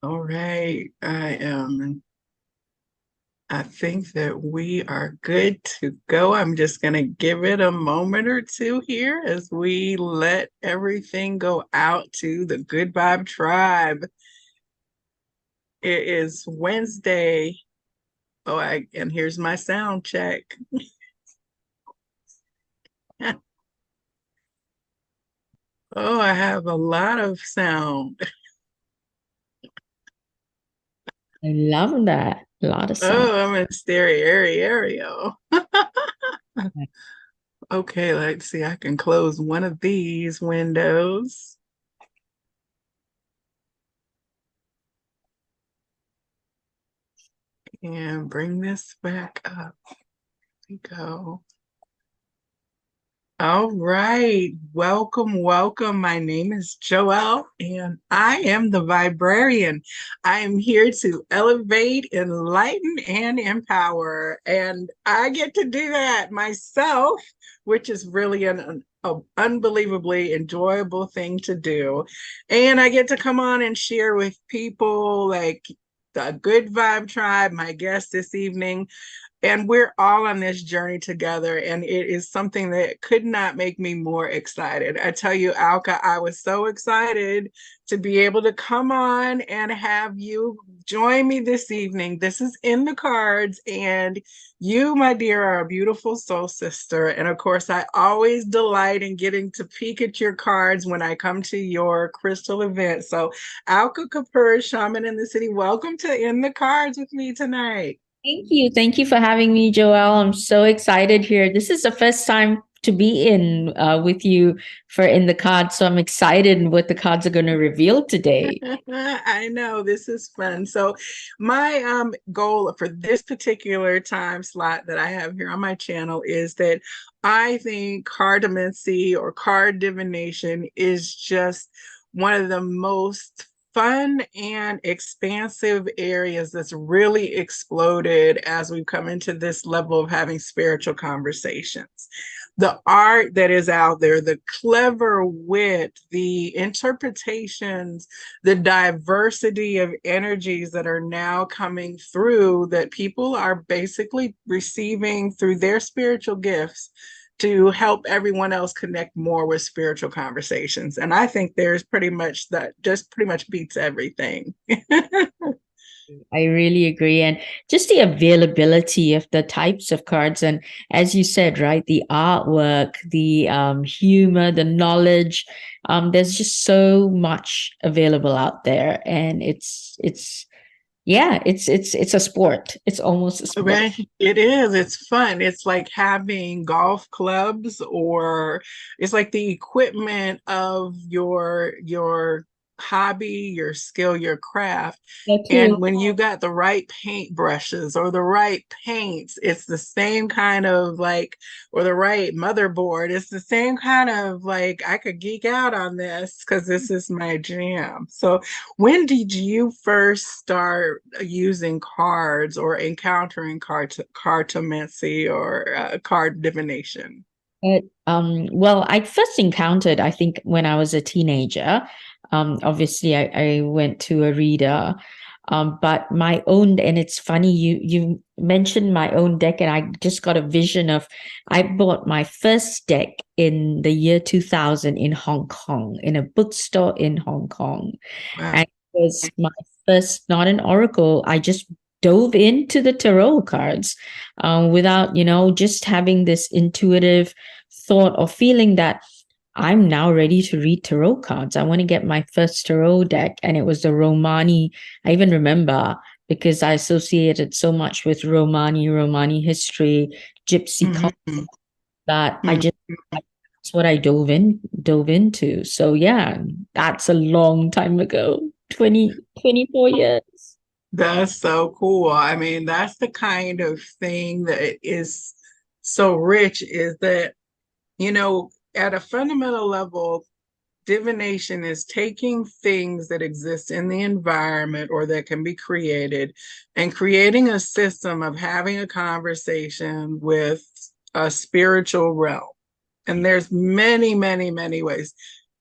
All right. I think that we are good to go. I'm just going to give it a moment or two here as we let everything go out to the Good Vibe Tribe. It is Wednesday. And here's my sound check. Oh, I have a lot of sound. I love that. A lot of sound. Oh, I'm in stereo. Okay, let's see. I can close one of these windows and bring this back up. Here we go. All right. Welcome. My name is Joelle, and I am the Vibrarian. I am here to elevate, enlighten, and empower. And I get to do that myself, which is really an unbelievably enjoyable thing to do. And I get to come on and share with people like the Good Vibe Tribe, my guest this evening, and we're all on this journey together, and it is something that could not make me more excited. I tell you, Alka, I was so excited to be able to come on and have you join me this evening. This is in the cards, and you, my dear, are a beautiful soul sister. And of course, I always delight in getting to peek at your cards when I come to your crystal event. So, Alka Kapur, Shaman in the City, welcome to In the Cards with me tonight. Thank you. Thank you for having me, Joelle. I'm so excited here. This is the first time to be in with you for In the Cards. So I'm excited what the cards are going to reveal today. I know this is fun. So my goal for this particular time slot that I have here on my channel is that I think cardomancy or card divination is just one of the most fun and expansive areas that's really exploded as we've come into this level of having spiritual conversations. The art that is out there, the clever wit, the interpretations, the diversity of energies that are now coming through that people are basically receiving through their spiritual gifts to help everyone else connect more with spiritual conversations. And I think there's pretty much that just pretty much beats everything. I really agree. And just the availability of the types of cards. And as you said, right, the artwork, the humor, the knowledge, there's just so much available out there. And it's a sport. It's almost a sport. Right. It is. It's fun. It's like having golf clubs, or it's like the equipment of your hobby, your skill, your craft. Yeah, And too. when you got the right paint brushes or the right paints, it's the same kind of like, or the right motherboard, it's the same kind of like, I could geek out on this because this is my jam. So when did you first start using cards or encountering cartomancy or card divination? Well, I first encountered, I think, when I was a teenager. Obviously, I went to a reader, but my own, and it's funny you mentioned my own deck, and I just got a vision of I bought my first deck in the year 2000 in Hong Kong, in a bookstore in Hong Kong, Wow. and it was my first, not an oracle. I just dove into the tarot cards, without, just having this intuitive thought or feeling that I'm now ready to read tarot cards. I want to get my first tarot deck. And it was the Romani. I even remember because I associated so much with Romani history, gypsy culture, Mhm. that Mhm. that's what I dove into. So yeah, that's a long time ago. 24 years. That's so cool. I mean, that's the kind of thing that is so rich, is that, at a fundamental level, divination is taking things that exist in the environment or that can be created and creating a system of having a conversation with a spiritual realm. And there's many, many, many ways.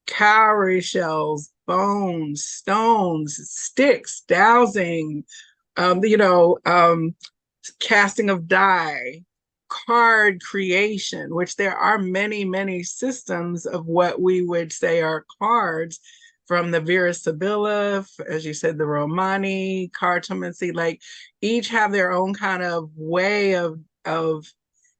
Cowrie shells, bones, stones, sticks, dowsing, you know, casting of die, card creation, which there are many, many systems of what we would say are cards, from the Vera Sibilla, as you said, the Romani, cartomancy, like each have their own kind of way of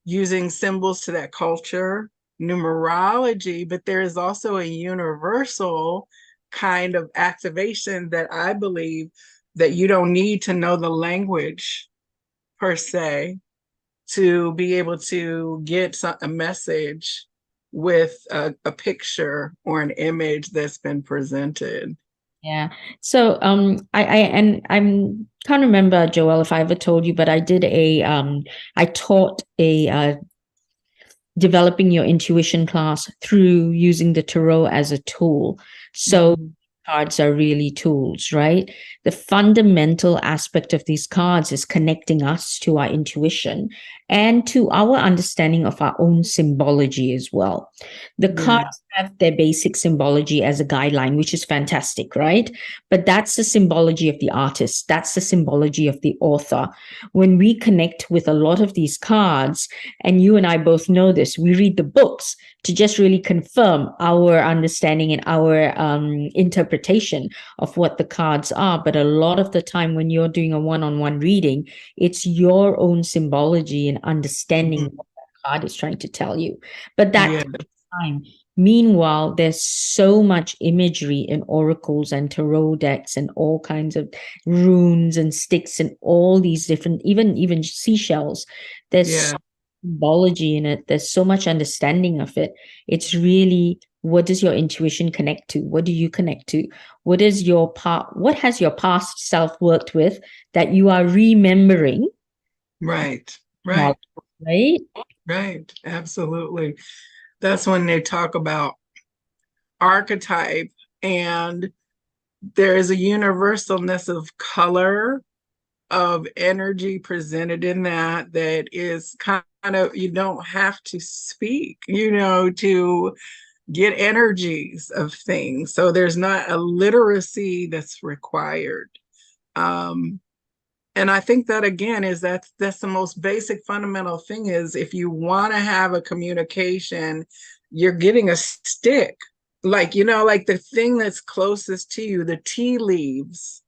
using symbols to that culture, numerology, but there is also a universal kind of activation that I believe that you don't need to know the language per se to be able to get a message with a picture or an image that's been presented. Yeah. So I'm can't remember, Joel, if I ever told you, but I taught a developing your intuition class through using the tarot as a tool. So Mm-hmm. cards are really tools, right? The fundamental aspect of these cards is connecting us to our intuition and to our understanding of our own symbology as well. The Yeah, cards have their basic symbology as a guideline, which is fantastic, right? But that's the symbology of the artist, that's the symbology of the author. When we connect with a lot of these cards, and you and I both know this, we read the books to just really confirm our understanding and our interpretation of what the cards are. But a lot of the time, when you're doing a one on one reading, it's your own symbology and understanding mm-hmm. what that card is trying to tell you. But that Yeah, takes time. Meanwhile, there's so much imagery in oracles and tarot decks and all kinds of runes and sticks and all these different, even seashells. There's yeah, symbology in it. There's so much understanding of it. It's really, what does your intuition connect to? What do you connect to? What has your past self worked with that you are remembering right, knowledge, right, right? right, absolutely. That's when they talk about archetype, and there is a universalness of color, of energy presented in that is kind of, you don't have to speak, to get energies of things. So there's not a literacy that's required. Um, and I think that again is that's the most basic fundamental thing, is if you want to have a communication, you're getting a stick, like, like the thing that's closest to you, the tea leaves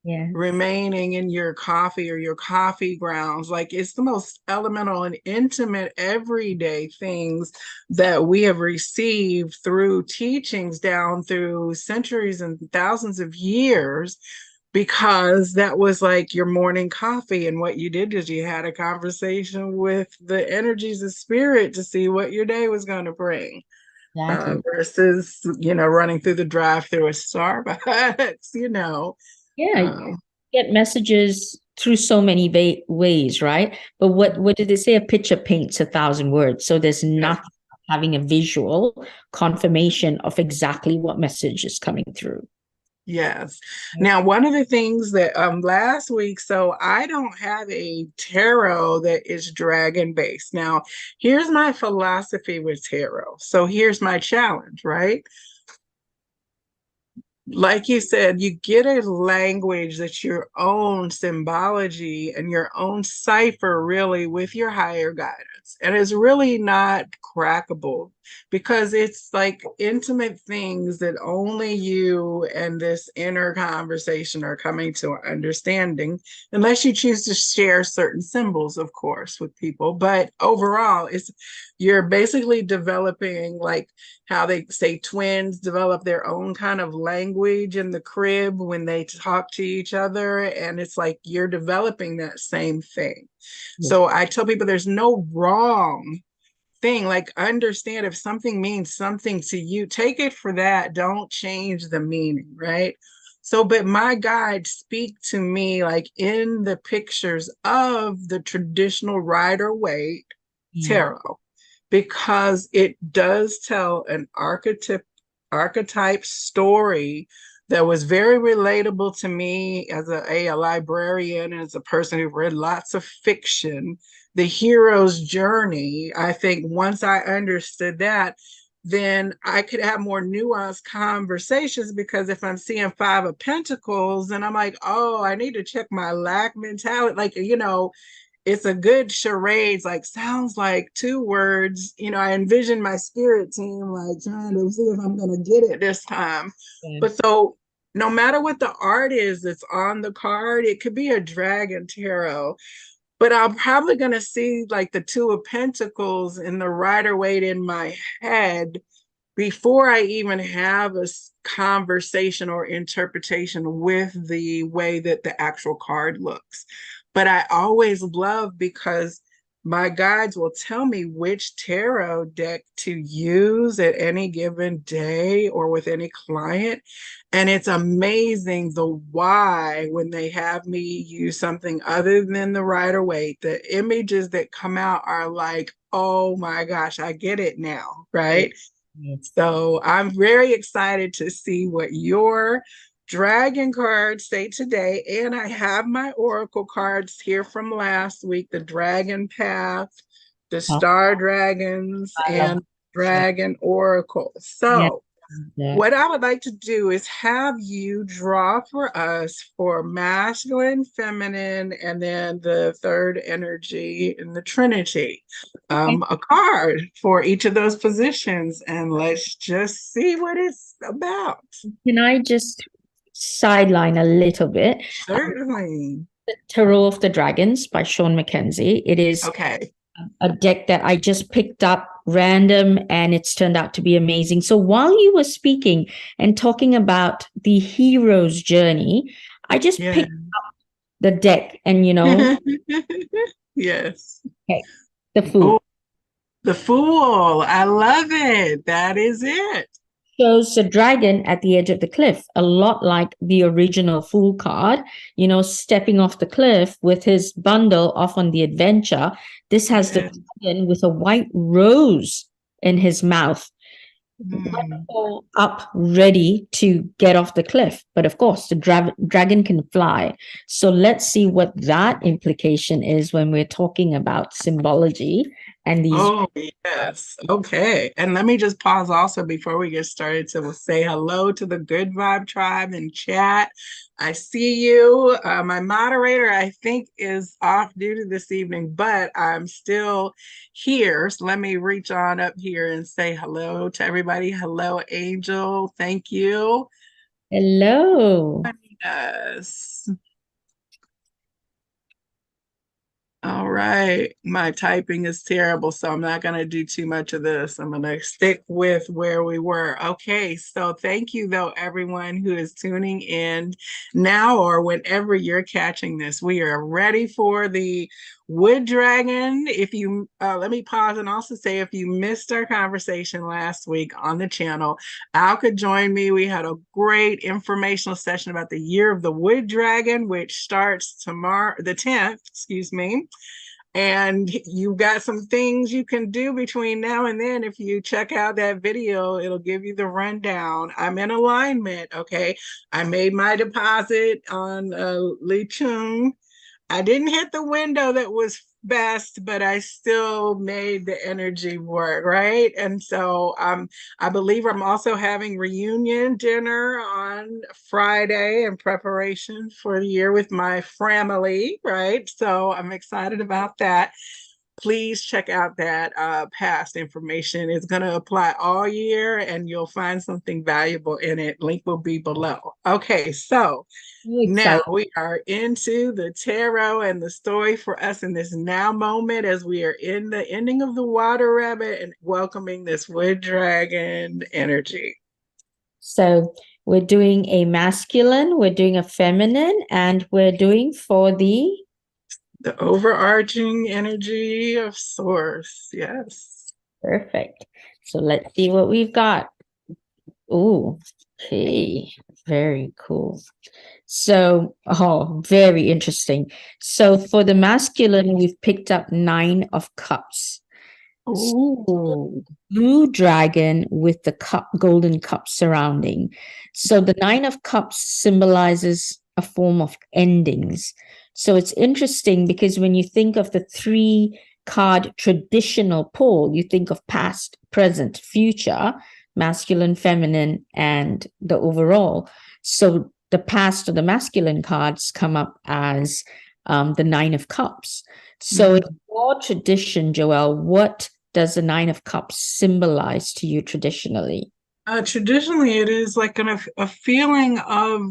Yes. remaining in your coffee or your coffee grounds. Like, it's the most elemental and intimate everyday things that we have received through teachings down through centuries and thousands of years, because that was like your morning coffee. And what you did is you had a conversation with the energies of spirit to see what your day was going to bring. Exactly. Versus, running through the drive through a Starbucks, Yeah, um, get messages through so many ways, right? But what did they say? A picture paints a thousand words. So there's yes, nothing like having a visual confirmation of exactly what message is coming through. yes. Right? Now, one of the things that last week, so I don't have a tarot that is dragon based. Now, here's my philosophy with tarot. So here's my challenge, right? Like you said, you get a language that's your own symbology and your own cipher, really, with your higher guidance. And it's really not crackable, because it's like intimate things that only you and this inner conversation are coming to an understanding, unless you choose to share certain symbols, of course, with people. But overall, you're basically developing, like how they say twins develop their own kind of language in the crib when they talk to each other. And it's like you're developing that same thing. Yes. So I tell people there's no wrong thing. Like, understand, if something means something to you, take it for that. Don't change the meaning, right? So, but my guides speak to me like in the pictures of the traditional Rider Waite Yeah. tarot, because it does tell an archetype story that was very relatable to me as a librarian, as a person who read lots of fiction. The hero's journey, I think once I understood that, then I could have more nuanced conversations, because if I'm seeing Five of Pentacles, then I'm like, oh, I need to check my lack mentality. Like, it's a good charades, like sounds like two words. I envision my spirit team like trying to see if I'm gonna get it this time. Yeah. But so no matter what the art is that's on the card, it could be a dragon tarot, but I'm probably gonna see like the Two of Pentacles in the Rider Waite in my head before I even have a conversation or interpretation with the way that the actual card looks. But I always love, because my guides will tell me which tarot deck to use at any given day or with any client. And it's amazing the why when they have me use something other than the Rider Waite. The images that come out are like, oh my gosh, I get it now, right? Yes. So I'm very excited to see what your dragon cards say today. And I have my oracle cards here from last week, the Dragon Path, the Oh, Star Dragons, I love and that. Dragon Oracle. Yeah. So what I would like to do is have you draw for us for masculine, feminine, and then the third energy in the Trinity, Okay. a card for each of those positions, and let's just see what it's about. Can I just sideline a little bit? Certainly. Tarot of the Dragons by Sean Mackenzie. It is Okay. a deck that I just picked up random and it's turned out to be amazing. So while you were speaking and talking about the hero's journey, I just Yeah. picked the deck and, Yes. okay, the Oh, Fool the Fool. I love it. That is it. shows the dragon at the edge of the cliff, a lot like the original Fool card, stepping off the cliff with his bundle off on the adventure. This has the Yeah. dragon with a white rose in his mouth, Mm. all up ready to get off the cliff. But of course, the dragon can fly. So let's see what that implication is when we're talking about symbology and these. Oh, yes. Okay. And let me just pause also before we get started to say hello to the Good Vibe Tribe in chat. I see you. My moderator, I think, is off duty this evening, but I'm still here. So let me reach on up here and say hello to everybody. Hello, Angel. Thank you. Hello. Yes. All right. My typing is terrible, so I'm not going to do too much of this. I'm going to stick with where we were. Okay. So thank you, though, everyone who is tuning in now or whenever you're catching this. We are ready for the Wood Dragon. If you let me pause and also say, if you missed our conversation last week on the channel, Al could join me. We had a great informational session about the year of the Wood Dragon, which starts tomorrow, the 10th, excuse me. And you've got some things you can do between now and then. If you check out that video, it'll give you the rundown. I'm in alignment. Okay. I made my deposit on Lee Chung. I didn't hit the window that was best, but I still made the energy work, right? And so I believe I'm also having reunion dinner on Friday in preparation for the year with my family, right? So I'm excited about that. Please check out that past information. It's going to apply all year and you'll find something valuable in it. Link will be below. Okay, so So now excited. we are into the tarot and the story for us in this now moment as we are in the ending of the water rabbit and welcoming this wood dragon energy. So we're doing a masculine, we're doing a feminine, and we're doing for the The overarching energy of source. Yes. perfect. So let's see what we've got. Oh, okay. Very cool. So, very interesting. So for the masculine, we've picked up Nine of Cups. Oh, Blue dragon with the golden cup surrounding. So the Nine of Cups symbolizes a form of endings. So it's interesting because when you think of the three card traditional pole, you think of past, present, future, masculine, feminine, and the overall. So the past or the masculine cards come up as the Nine of Cups. So in Mhm. your tradition, Joelle, what does the Nine of Cups symbolize to you traditionally? Traditionally, it is like a feeling of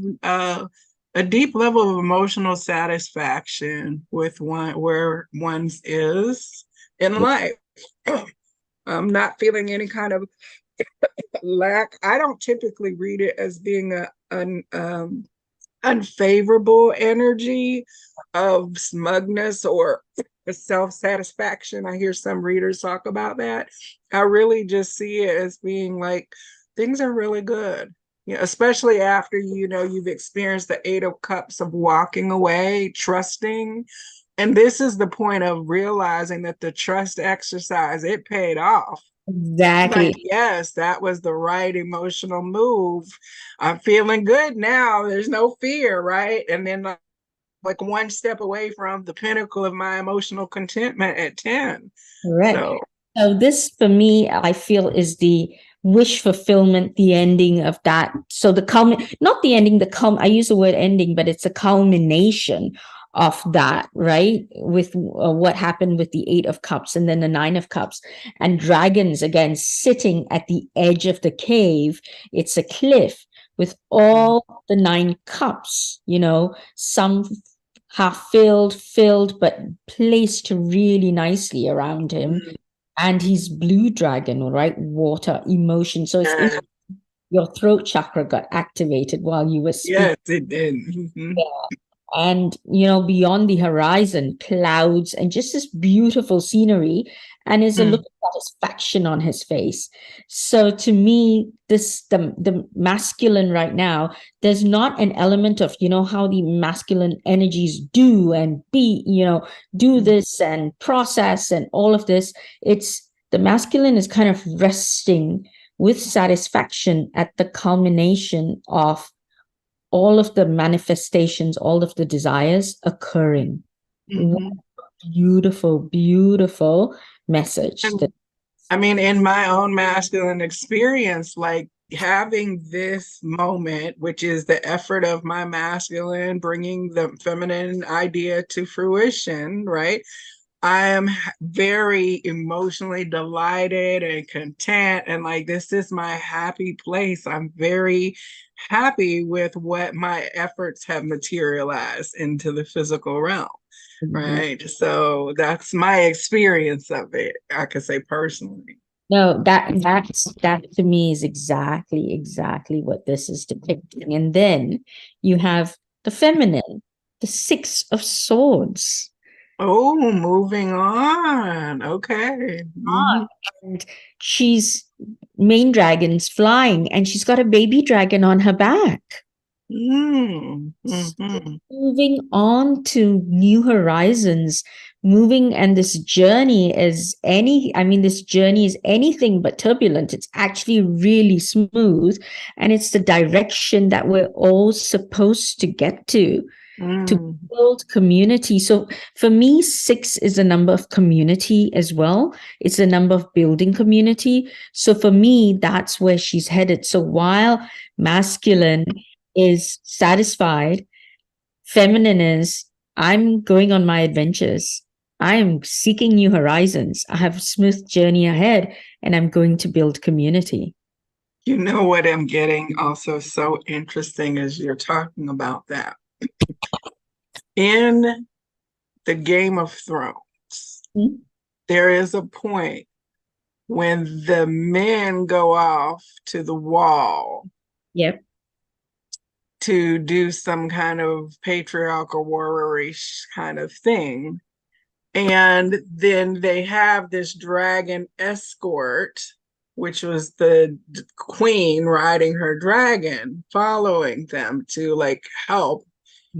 a deep level of emotional satisfaction with one where one's is in life. Not feeling any kind of lack. I don't typically read it as being an unfavorable energy of smugness or self-satisfaction. I hear some readers talk about that. I really just see it as being like things are really good. You know, especially after you've experienced the Eight of Cups of walking away, trusting. And this is the point of realizing that the trust exercise, it paid off. Like, Exactly. yes, that was the right emotional move. I'm feeling good now. There's no fear, right? And then like one step away from the pinnacle of my emotional contentment at 10. Correct. So, So this for me, I feel is the wish fulfillment, the ending of that. So the not the ending, I use the word ending, but it's a culmination of that, right? With what happened with the Eight of Cups and then the Nine of Cups and dragons again sitting at the edge of the cave. It's a cliff with mm, all the nine cups, some half filled, but placed really nicely around him. mm, And he's blue dragon, right? Water, emotion. So it's yes, your throat chakra got activated while you were speaking. yes, it did. Mhm. And beyond the horizon, clouds and just this beautiful scenery, and is a look Mm, of satisfaction on his face. So to me, the masculine right now, there's not an element of how the masculine energies do and be, do mm, this and process and all of this. It's the masculine is kind of resting with satisfaction at the culmination of all of the manifestations, all of the desires occurring. What mhm. a beautiful, beautiful message. And I mean, in my own masculine experience, like having this moment, which is the effort of my masculine, bringing the feminine idea to fruition, right? I am very emotionally delighted and content. And like, this is my happy place. I'm very happy with what my efforts have materialized into the physical realm. Right. So that's my experience of it, I could say personally. No, that to me is exactly what this is depicting. And then you have the feminine, the Six of Swords. Oh, moving on. Okay. Mhm. And she's main dragon's flying, and she's got a baby dragon on her back. Mm, mhm, Moving on to new horizons, moving, and this journey is this journey is anything but turbulent. It's actually really smooth, and it's the direction that we're all supposed to get to mm, build community. So for me, six is a number of community as well. It's a number of building community. So for me, that's where she's headed. So while masculine is satisfied, feminine is I'm going on my adventures. I am seeking new horizons. I have a smooth journey ahead, and I'm going to build community. You know what I'm getting also so interesting as you're talking about that. In the Game of Thrones, Mm. there is a point when the men go off to the wall Yep. to do some kind of patriarchal warriorish kind of thing. And then they have this dragon escort, which was the queen riding her dragon, following them to like help.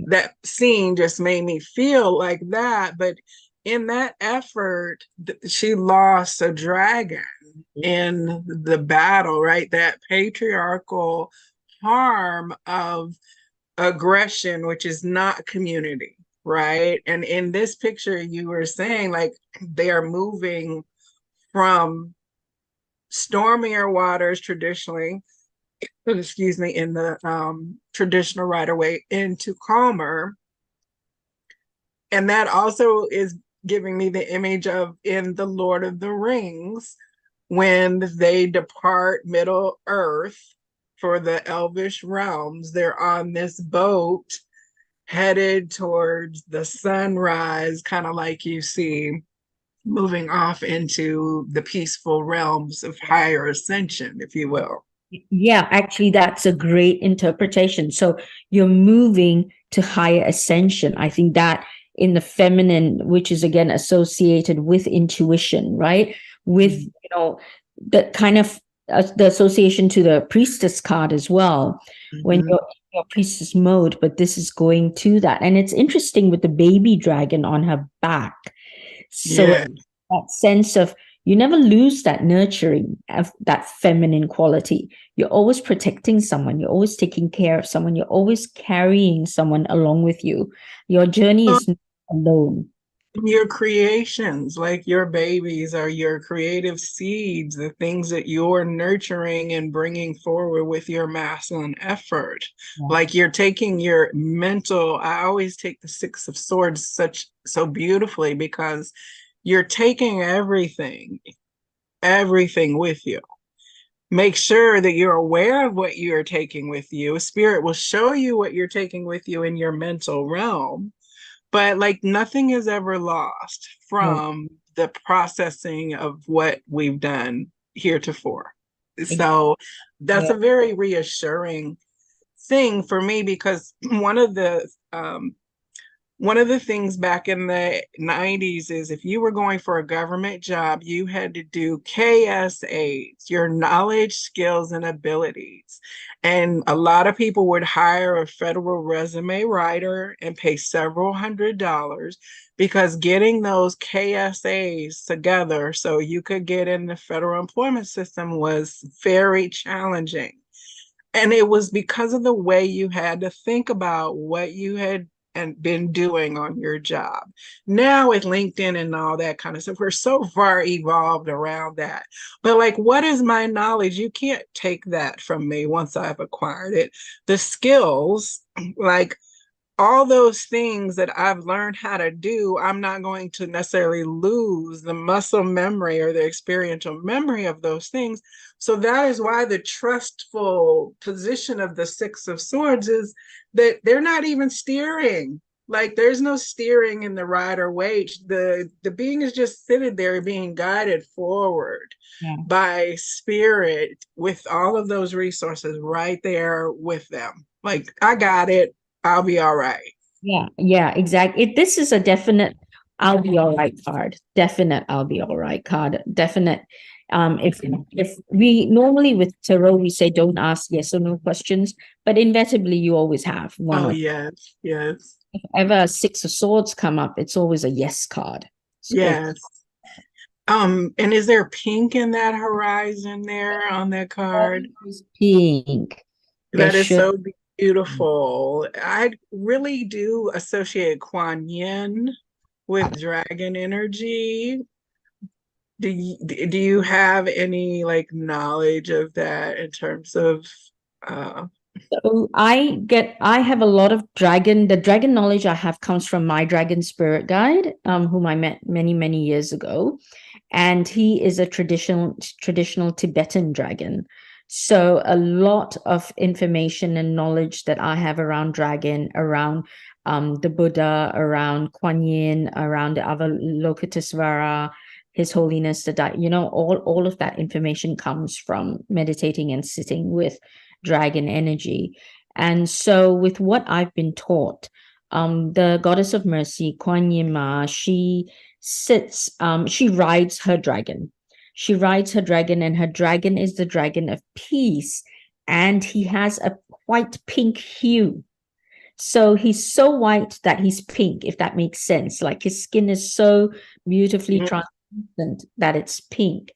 That scene just made me feel like that. But in that effort, she lost a dragon in the battle, right? That patriarchal harm of aggression, which is not community. right? And in this picture, you were saying like they are moving from stormier waters traditionally, excuse me, in the traditional right of way into calmer. And that also is giving me the image of in the Lord of the Rings when they depart Middle Earth for the Elvish realms. They're on this boat headed towards the sunrise, kind of like you see moving off into the peaceful realms of higher ascension, if you will. Yeah, actually, that's a great interpretation. So you're moving to higher ascension. I think that in the feminine, which is again associated with intuition, right? With, Mm-hmm. the kind of the association to the priestess card as well, when Mm-hmm. you're in your priestess mode, but this is going to that. And it's interesting with the baby dragon on her back. So Yeah. that sense of you never lose that nurturing of that feminine quality. You're always protecting someone, you're always taking care of someone, you're always carrying someone along with you. Your journey is not alone. Your creations, like your babies, are your creative seeds, the things that you're nurturing and bringing forward with your masculine effort. Yeah. Like you're taking your mental, I always take the Six of Swords such so beautifully because you're taking everything with you. Make sure that you're aware of what you're taking with you. Spirit will show you what you're taking with you in your mental realm, but like nothing is ever lost No, from the processing of what we've done heretofore. ex- So that's yeah. a very reassuring thing for me because one of the things back in the 90s is if you were going for a government job, you had to do KSAs, your knowledge, skills, and abilities. And a lot of people would hire a federal resume writer and pay several $100s because getting those KSAs together so you could get in the federal employment system was very challenging. And it was because of the way you had to think about what you had and been doing on your job. Now with LinkedIn and all that kind of stuff, we're so far evolved around that. But like, what is my knowledge? You can't take that from me once I've acquired it. The skills, like all those things that I've learned how to do, I'm not going to necessarily lose the muscle memory or the experiential memory of those things. So that is why the trustful position of the Six of Swords is that they're not even steering. Like there's no steering in the rider weight. The being is just sitting there being guided forward Yeah. by spirit with all of those resources right there with them. Like I got it, I'll be all right. Yeah, yeah, exactly. This is a definite I'll be all right card. Definite I'll be all right card. Definite. If we normally with tarot we say don't ask yes or no questions, but inevitably you always have one Oh, or yes, yes, if ever a six of swords come up, it's always a yes card. It's yes. And is there pink in that horizon there on that card? always pink. There That is should so beautiful. I really do associate Kuan Yin with dragon energy. Do you have any like knowledge of that in terms of uh So I have a lot of the dragon knowledge I have comes from my dragon spirit guide, whom I met many, many years ago. And he is a traditional Tibetan dragon. So a lot of information and knowledge that I have around dragon, around the Buddha, around Kuan Yin, around the Avalokitesvara, His Holiness, all of that information comes from meditating and sitting with dragon energy. And so, with what I've been taught, the goddess of mercy, Kuan Yin Ma, she rides her dragon. She rides her dragon, and her dragon is the dragon of peace. And he has a white pink hue. So he's so white that he's pink, if that makes sense. Like his skin is so beautifully translucent that it's pink.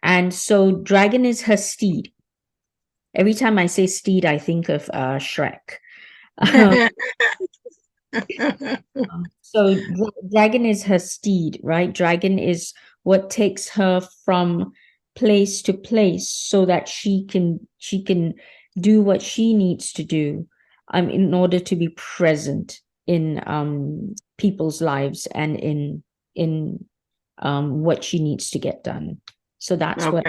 And so dragon is her steed. Every time I say steed, I think of Shrek. So dragon is her steed, right? Dragon is what takes her from place to place so that she can do what she needs to do in order to be present in people's lives and in what she needs to get done. So that's what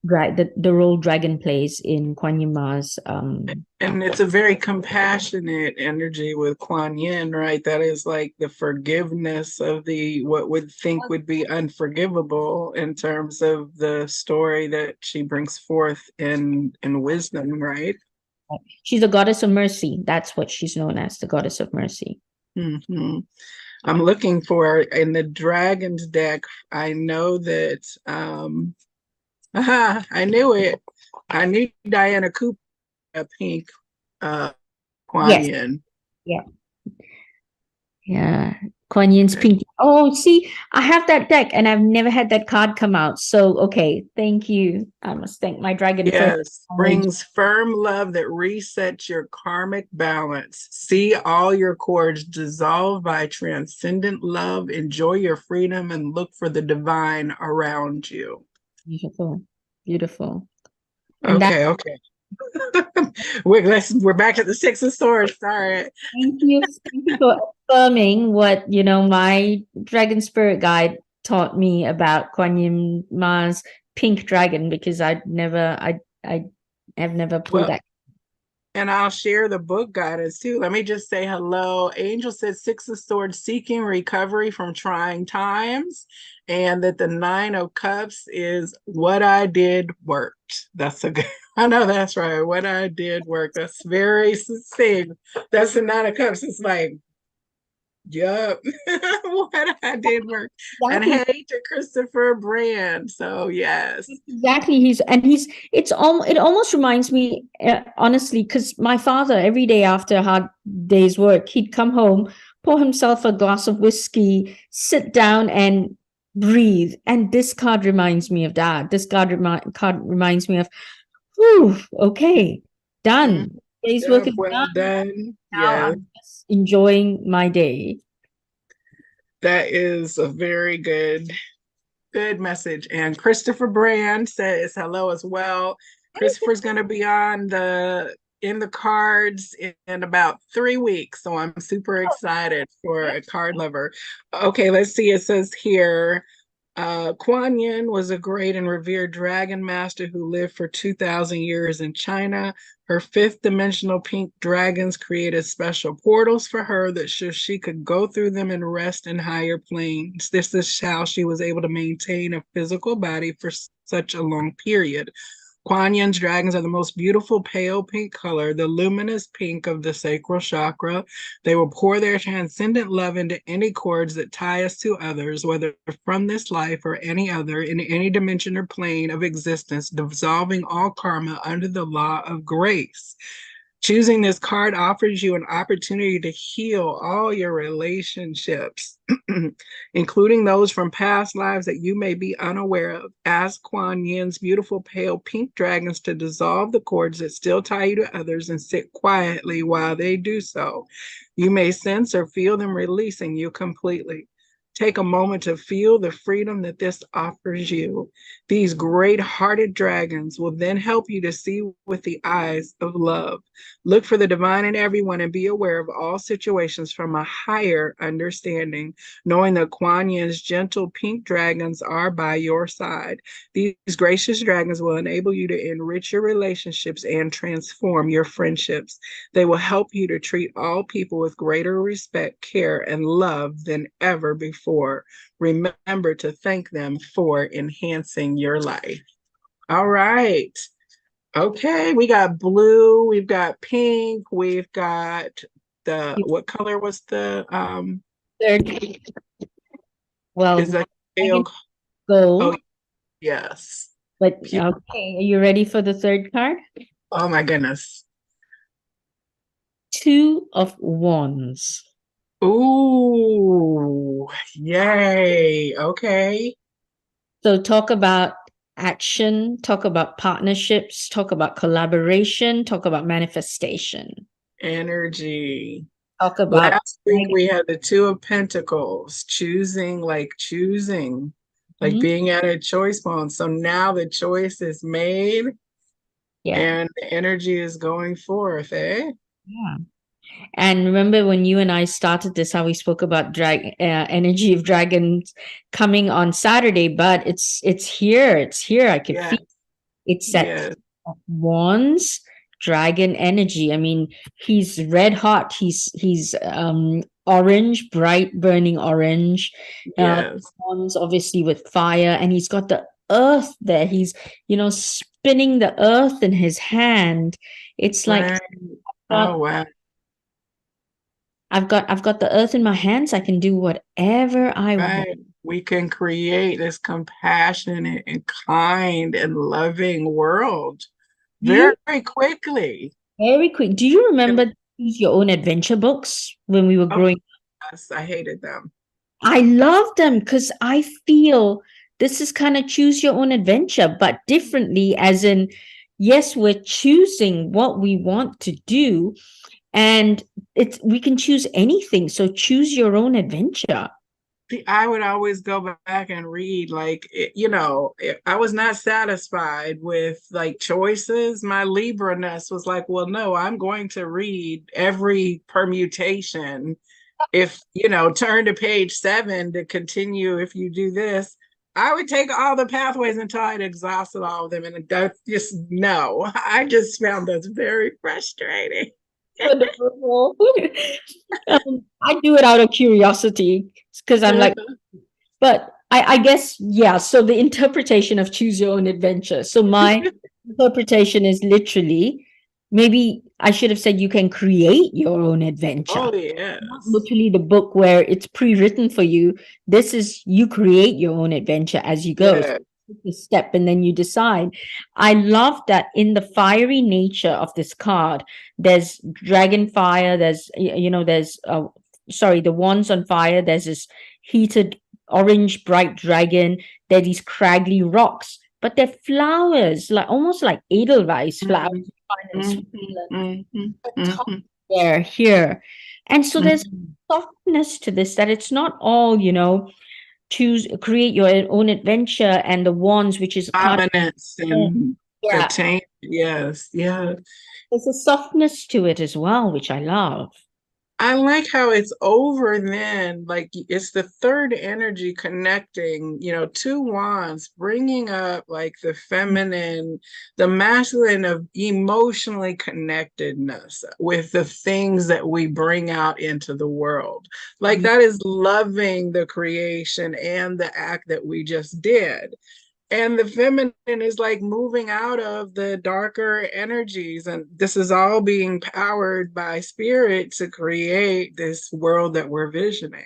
Okay. the role dragon plays in Kuan Yin Ma's And it's a very compassionate energy with Kuan Yin, right? That is like the forgiveness of the what would think would be unforgivable in terms of the story that she brings forth in wisdom, right? she's a goddess of mercy. That's what she's known as, the goddess of mercy. Hmm. I'm looking for in the Dragons deck. I know that I knew it. I knew Diana Cooper a pink Kuan Yes. Yin. Yeah. Yeah. Kuan Yin's pink. Oh, see, I have that deck and I've never had that card come out. So, okay. Thank you. I must thank my dragon for Yes, knowledge. brings firm love that resets your karmic balance. See all your cords dissolve by transcendent love. Enjoy your freedom and look for the divine around you. Beautiful. Beautiful. And that, Okay, okay. We're back to the Six of Swords. Sorry. thank you. Thank you for affirming what, my dragon spirit guide taught me about Kuan Yin Ma's pink dragon because I have never pulled Well, that. and I'll share the book guidance too. Let me just say hello. Angel said Six of Swords seeking recovery from trying times, and that the Nine of Cups is what I did worked. That's a good, I know that's right. What I did worked. That's very succinct. That's the Nine of Cups. It's like, yup, what I did work. And Exactly. hey to Christopher Brand. So, yes. Exactly. It almost reminds me, honestly, because my father, every day after a hard day's work, he'd come home, pour himself a glass of whiskey, sit down and breathe. And this card reminds me of that. Card reminds me of, whew, okay, Mm, done. Day's work job is well done. done. Now Yeah. I'm just enjoying my day. That is a very good message. And Christopher Brand says hello as well. Christopher's going to be on the in the cards in about 3 weeks, so I'm super excited for a card lover. Okay, let's see. It says here Kuan Yin was a great and revered dragon master who lived for 2,000 years in China. Her fifth dimensional pink dragons created special portals for her that she could go through them and rest in higher planes. This is how she was able to maintain a physical body for such a long period. Kuan Yin's dragons are the most beautiful pale pink color, the luminous pink of the sacral chakra. They will pour their transcendent love into any cords that tie us to others, whether from this life or any other, in any dimension or plane of existence, dissolving all karma under the law of grace. Choosing this card offers you an opportunity to heal all your relationships, including those from past lives that you may be unaware of. Ask Kuan Yin's beautiful pale pink dragons to dissolve the cords that still tie you to others and sit quietly while they do so. You may sense or feel them releasing you completely. Take a moment to feel the freedom that this offers you. These great hearted dragons will then help you to see with the eyes of love. Look for the divine in everyone and be aware of all situations from a higher understanding, knowing that Kuan Yin's gentle pink dragons are by your side. These gracious dragons will enable you to enrich your relationships and transform your friendships. They will help you to treat all people with greater respect, care, and love than ever before. Remember to thank them for enhancing your life. All right. Okay, we got blue, we've got pink, we've got the what color was the Third, is well, that dragon pale? Oh gold. yes. But Pure. okay, are you ready for the third card? Oh my goodness. Two of Wands. Ooh, yay. Okay. So talk about action, talk about partnerships, talk about collaboration, talk about manifestation. Energy. talk about Last week we had the Two of Pentacles, choosing, like Mhm. being at a choice point. So now the choice is made Yeah. and the energy is going forth, eh? Yeah. And remember when you and I started this, how we spoke about energy of dragons coming on Saturday, but it's here. It's here. I can feel Yes, it's that yes, wands dragon energy. I mean, he's red hot. He's orange, bright burning orange. yes. Wands obviously with fire, and he's got the earth there. He's spinning the earth in his hand. It's like Right. Oh, wow. I've got the earth in my hands. I can do whatever I want. Right. We can create this compassionate and kind and loving world Do you very quickly. very quick? Do you And, remember these your own adventure books when we were oh, growing? yes, I hated them. I love them because I feel this is kind of choose your own adventure, but differently, as in, yes, we're choosing what we want to do, and it's we can choose anything. So choose your own adventure. See, I would always go back and read, like, if I was not satisfied with like choices. My Libra-ness was like, well, no, I'm going to read every permutation. If, turn to page 7 to continue, if you do this, I would take all the pathways until I'd exhausted all of them. And that's just no, I just found this very frustrating. Wonderful. I do it out of curiosity because I'm like, but I guess, yeah. So the interpretation of choose your own adventure. So my interpretation is literally, maybe I should have said you can create your own adventure. Oh, Not yes. literally the book where it's pre-written for you. This is you create your own adventure as you go. So Yeah. the step and then you decide. I love that in the fiery nature of this card, there's dragon fire, there's sorry, the wands on fire, there's this heated orange bright dragon, there are these craggy rocks, but they're flowers, like almost like edelweiss flowers Mhm, you find in mhm, Switzerland. mhm, The top mhm, there, here. And so there's mhm. softness to this, that it's not all, choose create your own adventure, and the wands, which is a card. Dominance and Yeah, attain. Yes, yeah. there's a softness to it as well, which I love. I like how it's over then, like it's the third energy connecting, two wands, bringing up like the feminine, the masculine of emotionally connectedness with the things that we bring out into the world. Like that is loving the creation and the act that we just did. And the feminine is like moving out of the darker energies, and this is all being powered by spirit to create this world that we're visioning.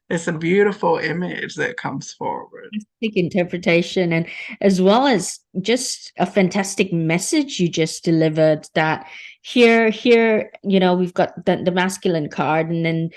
It's a beautiful image that comes forward. Fantastic interpretation, and as well as just a fantastic message you just delivered, that here we've got the masculine card, and then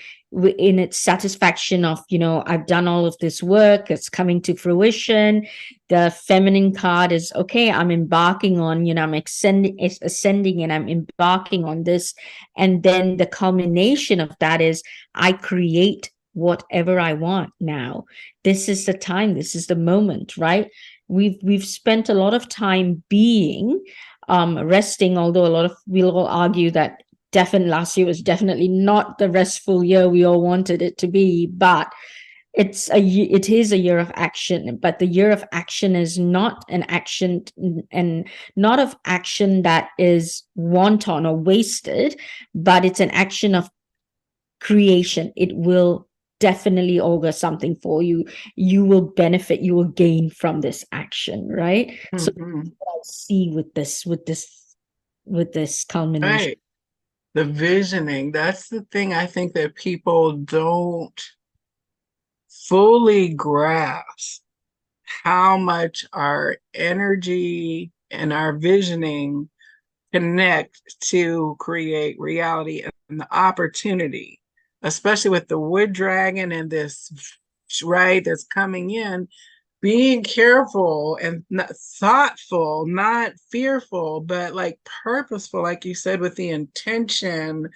in its satisfaction of I've done all of this work, it's coming to fruition. The feminine card is okay, I'm embarking on, I'm ascending and I'm embarking on this. And then the culmination of that is I create whatever I want now. This is the time, this is the moment, right? We've spent a lot of time being resting, although a lot of we'll all argue that definitely last year was definitely not the restful year we all wanted it to be, but it is a year of action. But the year of action is not an action, and not of action that is wanton or wasted, but it's an action of creation. It will definitely augur something for you. You will benefit, you will gain from this action, right? So Mhm. what I see with this culmination. Right. The visioning, that's the thing I think that people don't fully grasp how much our energy and our visioning connect to create reality and the opportunity, especially with the wood dragon and this, right, that's coming in. Being careful and not thoughtful, not fearful, but like purposeful, like you said, with the intention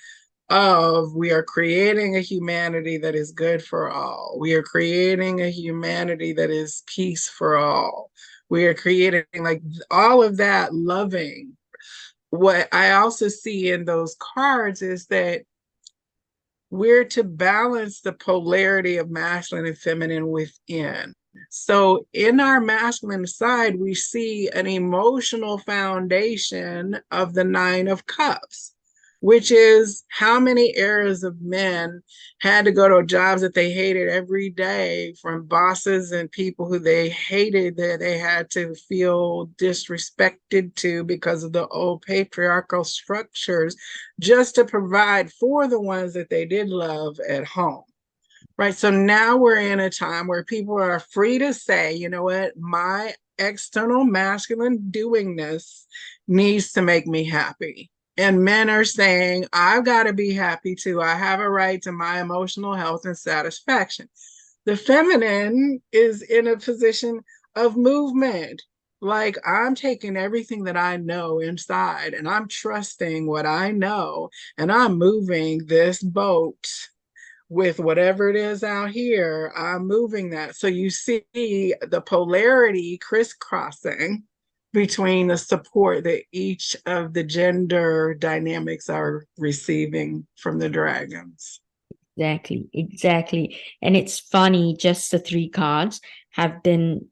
of we are creating a humanity that is good for all. We are creating a humanity that is peace for all. We are creating like all of that loving. What I also see in those cards is that we're to balance the polarity of masculine and feminine within. So, in our masculine side, we see an emotional foundation of the Nine of Cups, which is how many eras of men had to go to jobs that they hated every day, from bosses and people who they hated, that they had to feel disrespected to because of the old patriarchal structures, just to provide for the ones that they did love at home. Right. So now we're in a time where people are free to say, you know what, my external masculine doingness needs to make me happy. And men are saying, I've got to be happy too. I have a right to my emotional health and satisfaction. The feminine is in a position of movement. Like, I'm taking everything that I know inside and I'm trusting what I know, and I'm moving this boat with whatever it is out here. I'm moving that. So you see the polarity crisscrossing between the support that each of the gender dynamics are receiving from the dragons. Exactly, exactly. And it's funny, just the three cards have been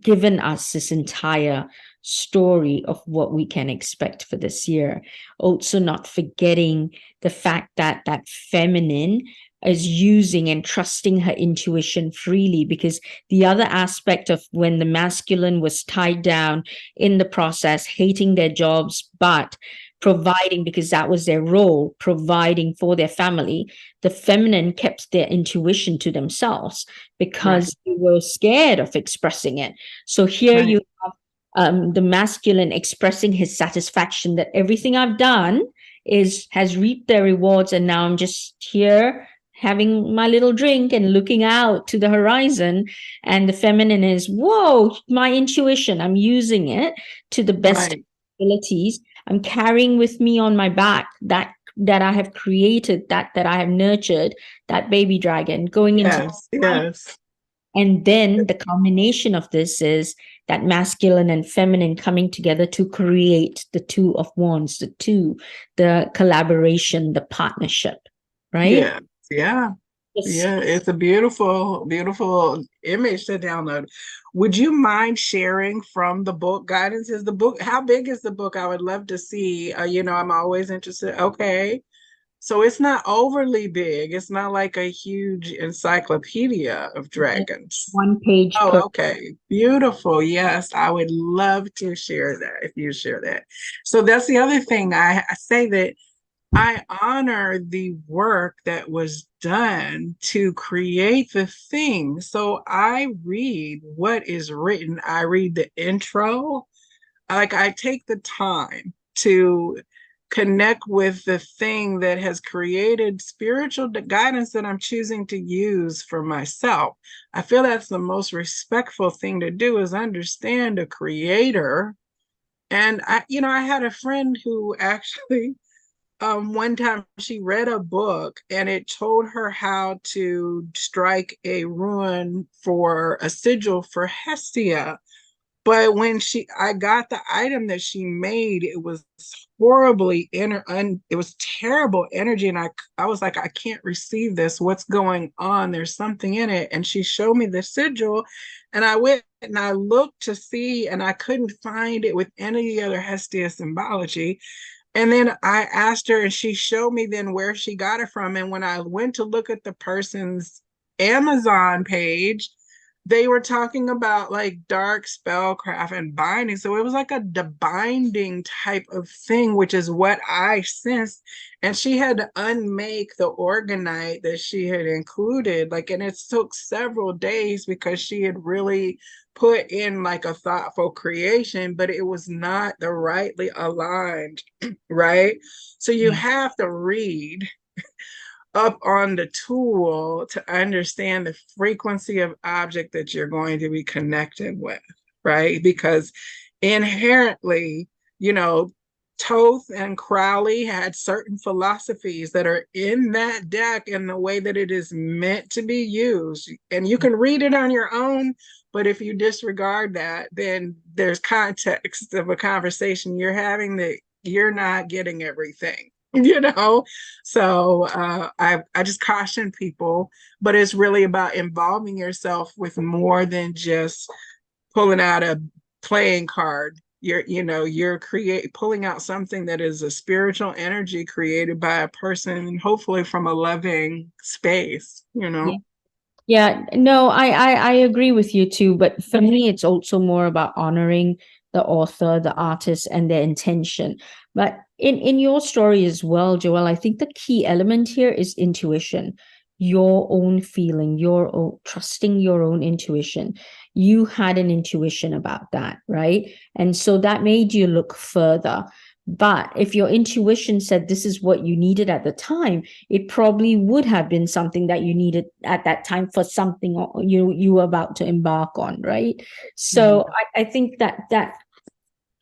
given us this entire story of what we can expect for this year. Also, not forgetting the fact that that feminine is using and trusting her intuition freely, because the other aspect of when the masculine was tied down in the process, hating their jobs, but providing, because that was their role, providing for their family, the feminine kept their intuition to themselves Right, because they were scared of expressing it. So here right. you have the masculine expressing his satisfaction that everything I've done is has reaped their rewards, and now I'm just here having my little drink and looking out to the horizon. And the feminine is, whoa, my intuition, I'm using it to the best Right. abilities. I'm carrying with me on my back that I have created, that I have nurtured, that baby dragon going into Yes, yes. and then the combination of this is that masculine and feminine coming together to create the two of wands, the collaboration, the partnership, right? Yeah, yeah. Yes. Yeah, it's a beautiful, beautiful image to download. Would you mind sharing from the book guidance? Is the book, how big is the book? I would love to see. I'm always interested. Okay. So it's not overly big. It's not like a huge encyclopedia of dragons. One page per. Oh, okay. Beautiful. Yes, I would love to share that if you share that. So that's the other thing. I say that I honor the work that was done to create the thing. So I read what is written. I read the intro. Like, I take the time to connect with the thing that has created spiritual guidance that I'm choosing to use for myself. I feel that's the most respectful thing to do, is understand a creator. And I had a friend who actually one time she read a book and it told her how to strike a rune for a sigil for Hestia. But when I got the item that she made, it was it was terrible energy, and I was like, I can't receive this. What's going on? There's something in it. And she showed me the sigil, and I went and I looked to see, and I couldn't find it with any other Hestia symbology. And then I asked her, and she showed me then where she got it from. And when I went to look at the person's Amazon page, they were talking about like dark spellcraft and binding. So it was like a binding type of thing, which is what I sensed. And she had to unmake the organite that she had included. Like, and it took several days because she had really put in like a thoughtful creation, but it was not the rightly aligned, right? So you Yeah. have to read up on the tool to understand the frequency of object that you're going to be connected with, right? Because inherently, you know, Toth and Crowley had certain philosophies that are in that deck and the way that it is meant to be used. And you can read it on your own, but if you disregard that, then there's context of a conversation you're having that you're not getting everything. So I just caution people, but it's really about involving yourself with more than just pulling out a playing card. You're pulling out something that is a spiritual energy created by a person, hopefully from a loving space. Yeah, no, I agree with you too. But for me, it's also more about honoring the author, the artist, and their intention. But in your story as well, Joel, I think the key element here is intuition, your own feeling, your own trusting your own intuition. You had an intuition about that, right? And so that made you look further. But if your intuition said this is what you needed at the time, it probably would have been something that you needed at that time for something you were about to embark on, right? Mhm. So I think that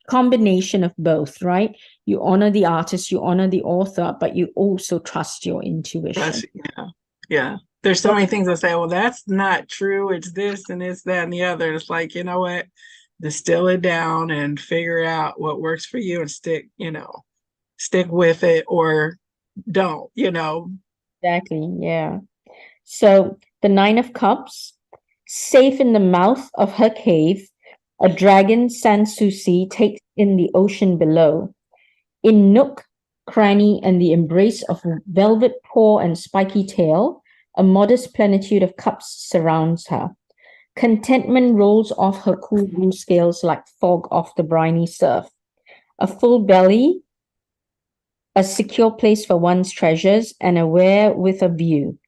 combination of both, right? You honor the artist, you honor the author, but you also trust your intuition. Yeah, yeah. There's so many things I say, well, that's not true. It's this and it's that and the other. It's like, you know what? Distill it down and figure out what works for you and stick with it or don't. Exactly, yeah. So the Nine of Cups, safe in the mouth of her cave, a dragon Sanssouci takes in the ocean below. In nook, cranny, and the embrace of velvet paw and spiky tail, a modest plenitude of cups surrounds her. Contentment rolls off her cool blue scales like fog off the briny surf. A full belly, a secure place for one's treasures, and aware with a view.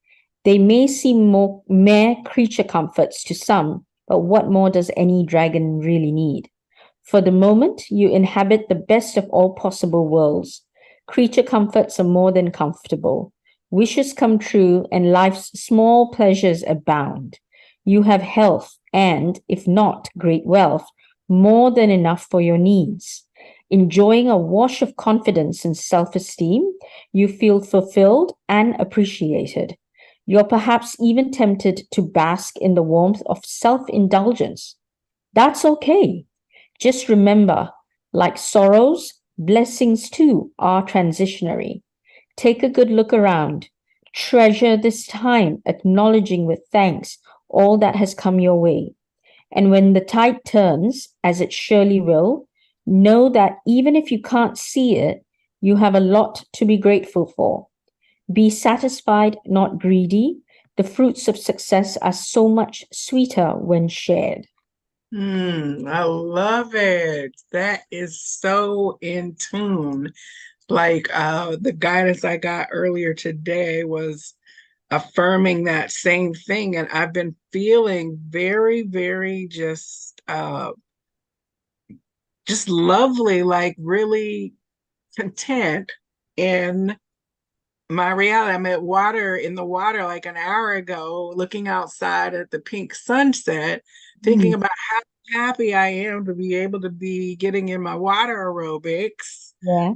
They may seem more mere creature comforts to some, but what more does any dragon really need? For the moment, you inhabit the best of all possible worlds. Creature comforts are more than comfortable. Wishes come true, and life's small pleasures abound. You have health and, if not great wealth, more than enough for your needs. Enjoying a wash of confidence and self esteem, you feel fulfilled and appreciated. You're perhaps even tempted to bask in the warmth of self indulgence. That's okay. Just remember, like sorrows, blessings too are transitionary. Take a good look around. Treasure this time, acknowledging with thanks all that has come your way. And when the tide turns, as it surely will, know that even if you can't see it, you have a lot to be grateful for. Be satisfied, not greedy. The fruits of success are so much sweeter when shared. I love it. That is so in tune. Like the guidance I got earlier today was affirming that same thing. And I've been feeling very, very just lovely, like really content in my reality. I'm at water in the water like an hour ago, looking outside at the pink sunset, Mm, thinking about how happy I am to be able to be getting in my water aerobics. yeah.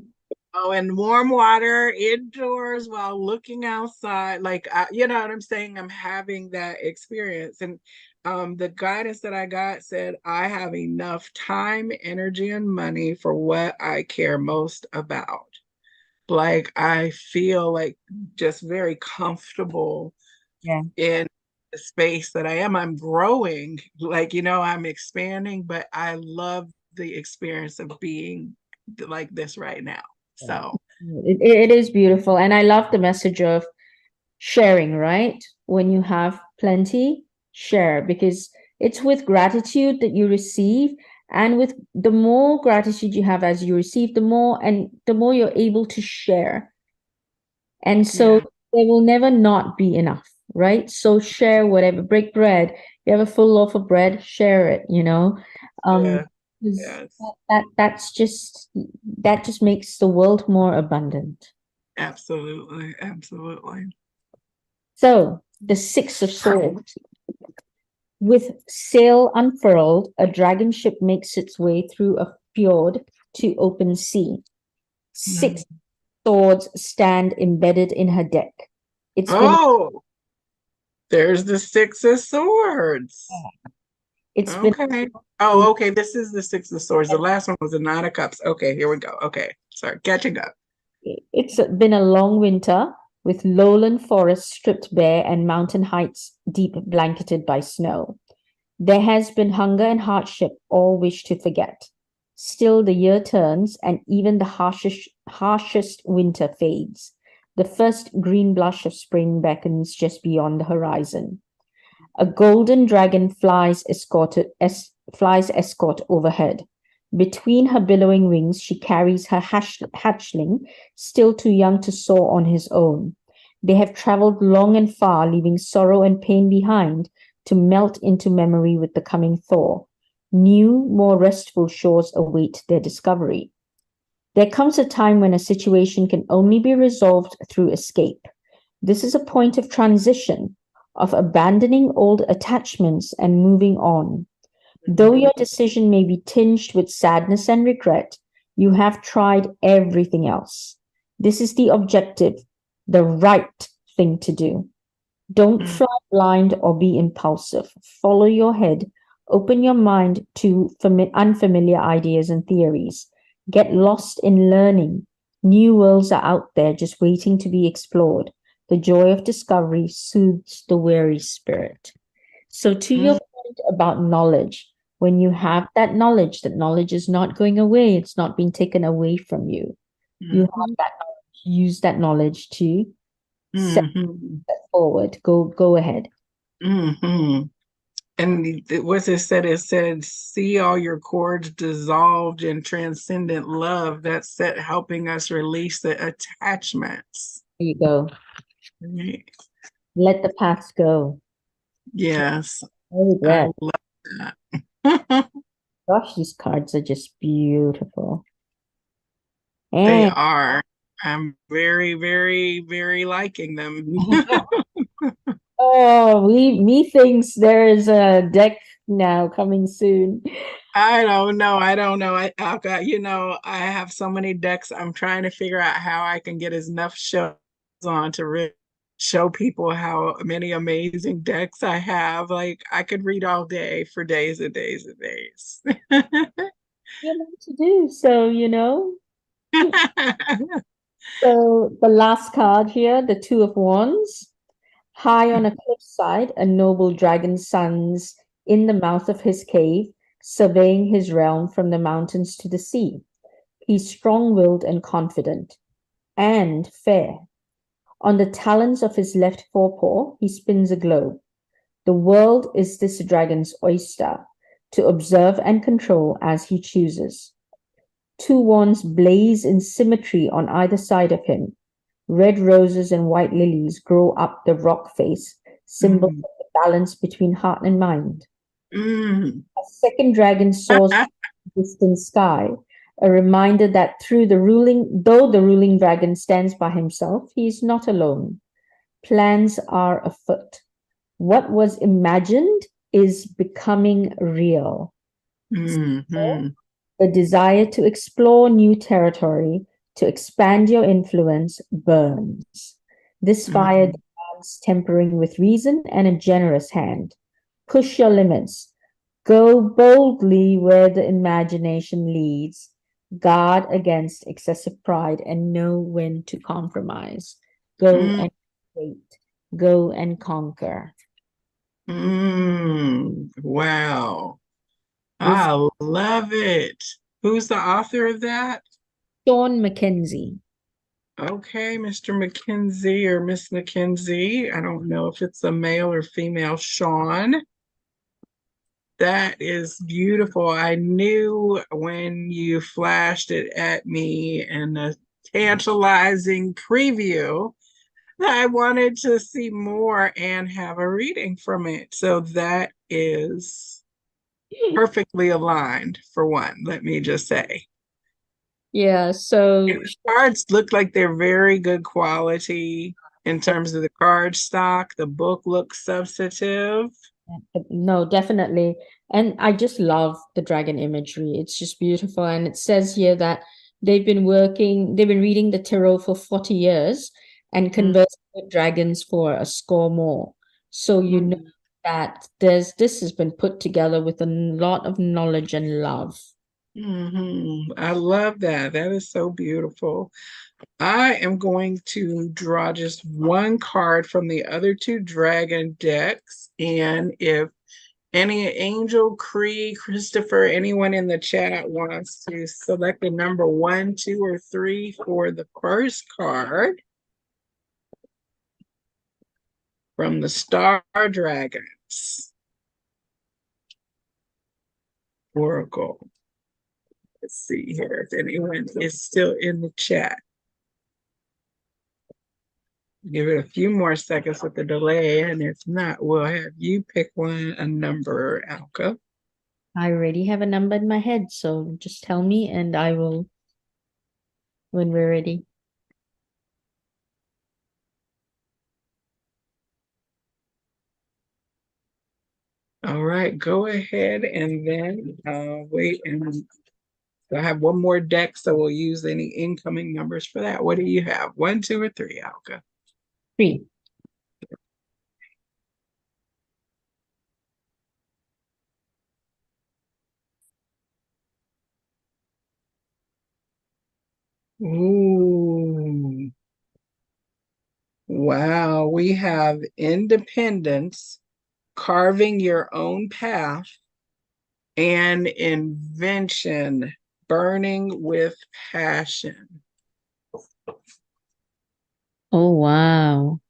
Oh, and warm water indoors while looking outside. Like, you know what I'm saying? I'm having that experience. And the guidance that I got said, I have enough time, energy, and money for what I care most about. Like, I feel like just very comfortable Yeah. in the space that I am. I'm growing, like, I'm expanding, but I love the experience of being like this right now. So, It is beautiful. And I love the message of sharing, right? When you have plenty, share because it's with gratitude that you receive. And with the more gratitude you have as you receive, the more you're able to share. And so yeah, there will never not be enough, right? So share whatever, break bread. You have a full loaf of bread, share it, Um, yeah, 'cause yes, that just makes the world more abundant. absolutely, absolutely. So the Six of Swords. With sail unfurled, a dragon ship makes its way through a fjord to open sea. Six swords stand embedded in her deck. It's been Oh, there's the Six of Swords. it's been Okay. Oh, okay. This is the Six of Swords. The last one was the Nine of Cups. Okay, here we go. Okay. Sorry, catching up. it's been a long winter with lowland forests stripped bare and mountain heights deep blanketed by snow. There has been hunger and hardship, all wish to forget. Still, the year turns, and even the harshest winter fades. The first green blush of spring beckons just beyond the horizon. A golden dragon flies escort overhead. Between her billowing wings, she carries her hatchling, still too young to soar on his own. They have traveled long and far, leaving sorrow and pain behind, to melt into memory with the coming thaw. New, more restful shores await their discovery. There comes a time when a situation can only be resolved through escape. This is a point of transition, of abandoning old attachments and moving on. Though your decision may be tinged with sadness and regret, you have tried everything else. This is the objective, the right thing to do. Don't Mm, fly blind or be impulsive. Follow your head. Open your mind to unfamiliar ideas and theories. Get lost in learning. New worlds are out there just waiting to be explored. The joy of discovery soothes the weary spirit. So, to your mm, point about knowledge, when you have that knowledge is not going away, it's not being taken away from you. You have mhm, that knowledge, use that knowledge to set mhm, forward. Go ahead. mhm. And what's it said? It said, see all your cords dissolved in transcendent love. That's set helping us release the attachments. There you go. Right. Let the past go. Yes, No I regret. love that. Gosh, these cards are just beautiful. They And are. I'm very, very, very liking them. oh, me thinks there is a deck now coming soon. I don't know. I don't know. I've got, I have so many decks. I'm trying to figure out how I can get enough shows on to really show people how many amazing decks I have. Like I could read all day for days and days and days. You know what to do. So, so the last card here, the Two of Wands. High on a cliffside, a noble dragon suns in the mouth of his cave, surveying his realm from the mountains to the sea. He's strong-willed and confident, and fair. On the talons of his left forepaw, he spins a globe. The world is this dragon's oyster, to observe and control as he chooses. Two wands blaze in symmetry on either side of him. Red roses and white lilies grow up the rock face, symbols Mm, of the balance between heart and mind. mm. A second dragon soars in the distant sky, a reminder that though the ruling dragon stands by himself, he is not alone. Plans are afoot. What was imagined is becoming real. Mhm, The desire to explore new territory, to expand your influence, burns. This fire mhm, demands tempering with reason and a generous hand. Push your limits. Go boldly where the imagination leads. Guard against excessive pride and know when to compromise. Go mm, and wait. Go and conquer. Wow. This I love it. Who's the author of that? Sean Mackenzie. Okay, Mr. McKenzie or Miss McKenzie. I don't know if it's a male or female Sean. That is beautiful. I knew when you flashed it at me in a tantalizing preview that I wanted to see more and have a reading from it. So that is perfectly aligned for one, let me just say. Yeah, And so the cards look like they're very good quality in terms of the card stock. The book looks substantive. no, definitely. And I just love the dragon imagery. It's just beautiful. And it says here that they've been reading the tarot for 40 years and Mm, conversing with dragons for a score more. So you know mm, that this has been put together with a lot of knowledge and love. I love that. That is so beautiful. I am going to draw just one card from the other two dragon decks. And if any Angel, Cree, Christopher, anyone in the chat wants to select the number one, two, or three for the first card from the Star Dragons Oracle. Let's see here if anyone is still in the chat. Give it a few more seconds with the delay, and if not, we'll have you pick a number, Alka. I already have a number in my head, so just tell me and I will when we're ready. All right, go ahead and then wait, and I have one more deck, so we'll use any incoming numbers for that. What do you have? One, two, or three, Alka? 3. Ooh, wow. We have independence, carving your own path, and invention, burning with passion. Oh, wow.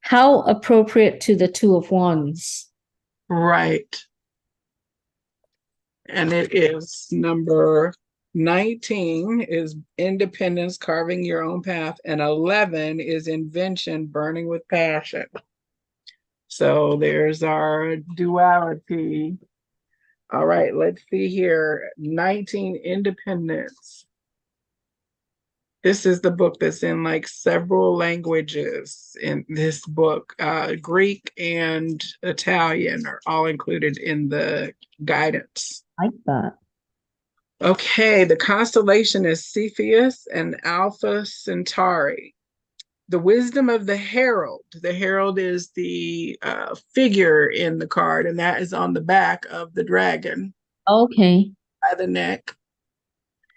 How appropriate to the Two of Wands. Right. And it is number 19 is independence, carving your own path, and 11 is invention, burning with passion. So there's our duality. All right, let's see here. 19, independence. This is the book that's in like several languages in this book. Greek and Italian are all included in the guidance. Like that. Okay, the constellation is Cepheus and Alpha Centauri. The wisdom of the herald. The herald is the figure in the card, and that is on the back of the dragon Okay. by the neck.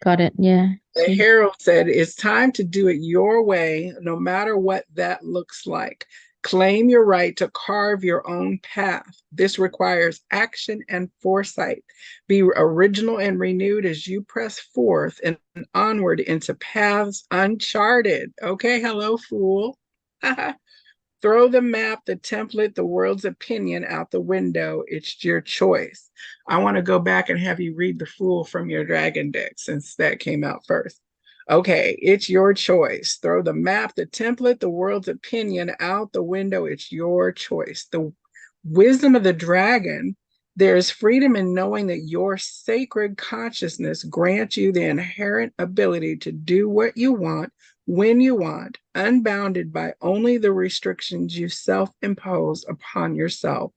Got it. Yeah. The See. herald said, "It's time to do it your way, no matter what that looks like. Claim your right to carve your own path. This requires action and foresight. Be original and renewed as you press forth and onward into paths uncharted." Okay, hello, fool. Throw the map, the template, the world's opinion out the window. It's your choice. I want to go back and have you read the Fool from your dragon deck since that came out first. Okay, it's your choice. Throw the map, the template, the world's opinion out the window. It's your choice. The wisdom of the dragon, there's freedom in knowing that your sacred consciousness grants you the inherent ability to do what you want when you want, unbounded by only the restrictions you self impose upon yourself.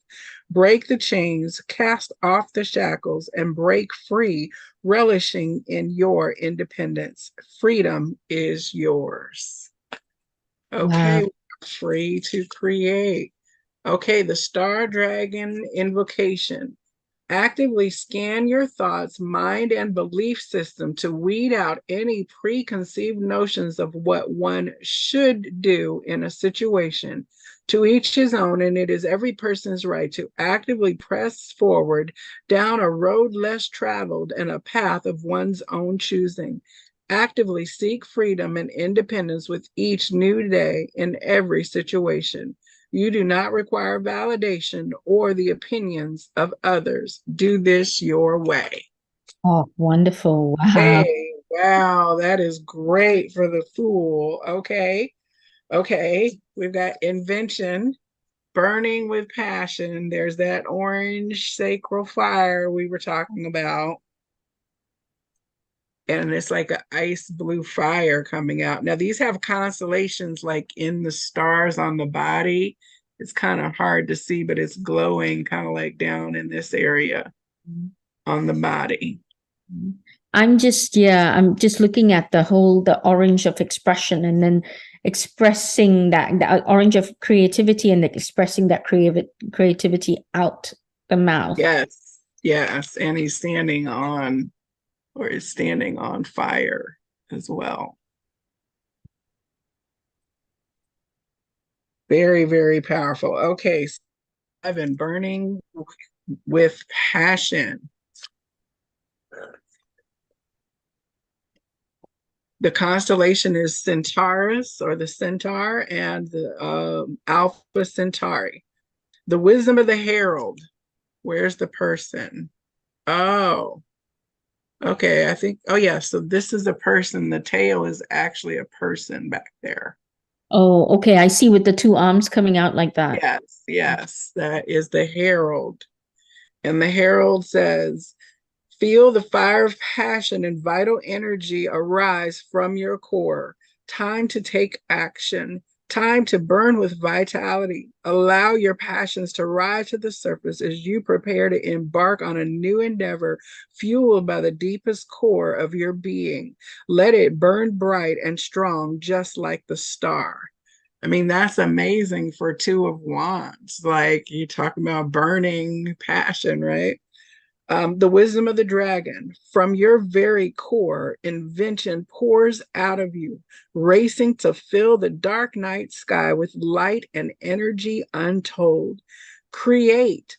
Break the chains, cast off the shackles, and break free, relishing in your independence. Freedom is yours. Wow. Okay, free to create. Okay, the Star Dragon invocation. Actively scan your thoughts, mind, and belief system to weed out any preconceived notions of what one should do in a situation. To each his own, and it is every person's right to actively press forward down a road less traveled and a path of one's own choosing. Actively seek freedom and independence with each new day in every situation. You do not require validation or the opinions of others. Do this your way. Oh, wonderful. Wow. Hey, wow, that is great for the fool. Okay, okay. We've got invention, burning with passion. There's that orange sacral fire we were talking about. And it's like an ice blue fire coming out. Now, these have constellations like in the stars on the body. It's kind of hard to see, but it's glowing kind of like down in this area on the body. I'm just looking at the orange of expression, and then expressing that, the orange of creativity, and expressing that creativity out the mouth. Yes, yes. And he's standing on, or is standing on fire as well. Very, very powerful. Okay, seven, burning with passion. The constellation is Centaurus, or the Centaur, and the Alpha Centauri. The wisdom of the herald. Where's the person? Oh, okay. I think, oh, yeah. So this is a person. The tail is actually a person back there. Oh, okay. I see, with the two arms coming out like that. Yes, yes. That is the herald. And the herald says, feel the fire of passion and vital energy arise from your core. Time to take action. Time to burn with vitality. Allow your passions to rise to the surface as you prepare to embark on a new endeavor fueled by the deepest core of your being. Let it burn bright and strong, just like the star. I mean, that's amazing for two of wands. Like you talk about burning passion, right? The wisdom of the dragon. From your very core, invention pours out of you, racing to fill the dark night sky with light and energy untold. Create,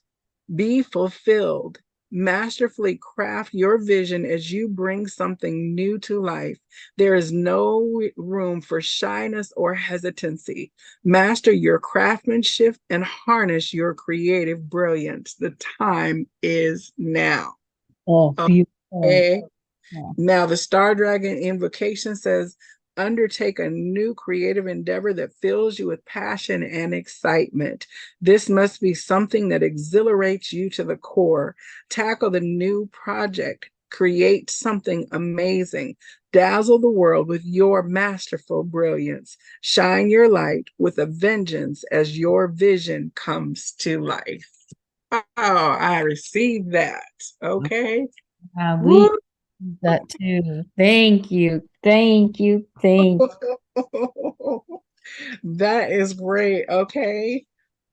be fulfilled, masterfully craft your vision as you bring something new to life. There is no room for shyness or hesitancy. Master your craftsmanship and harness your creative brilliance. The time is now. Oh, beautiful. Okay. Yeah. Now, the Star Dragon invocation says, undertake a new creative endeavor that fills you with passion and excitement. This must be something that exhilarates you to the core. Tackle the new project. Create something amazing. Dazzle the world with your masterful brilliance. Shine your light with a vengeance as your vision comes to life. Oh, I received that. Okay. We Woo! that too. Thank you. Thank you. Thank That is great. Okay.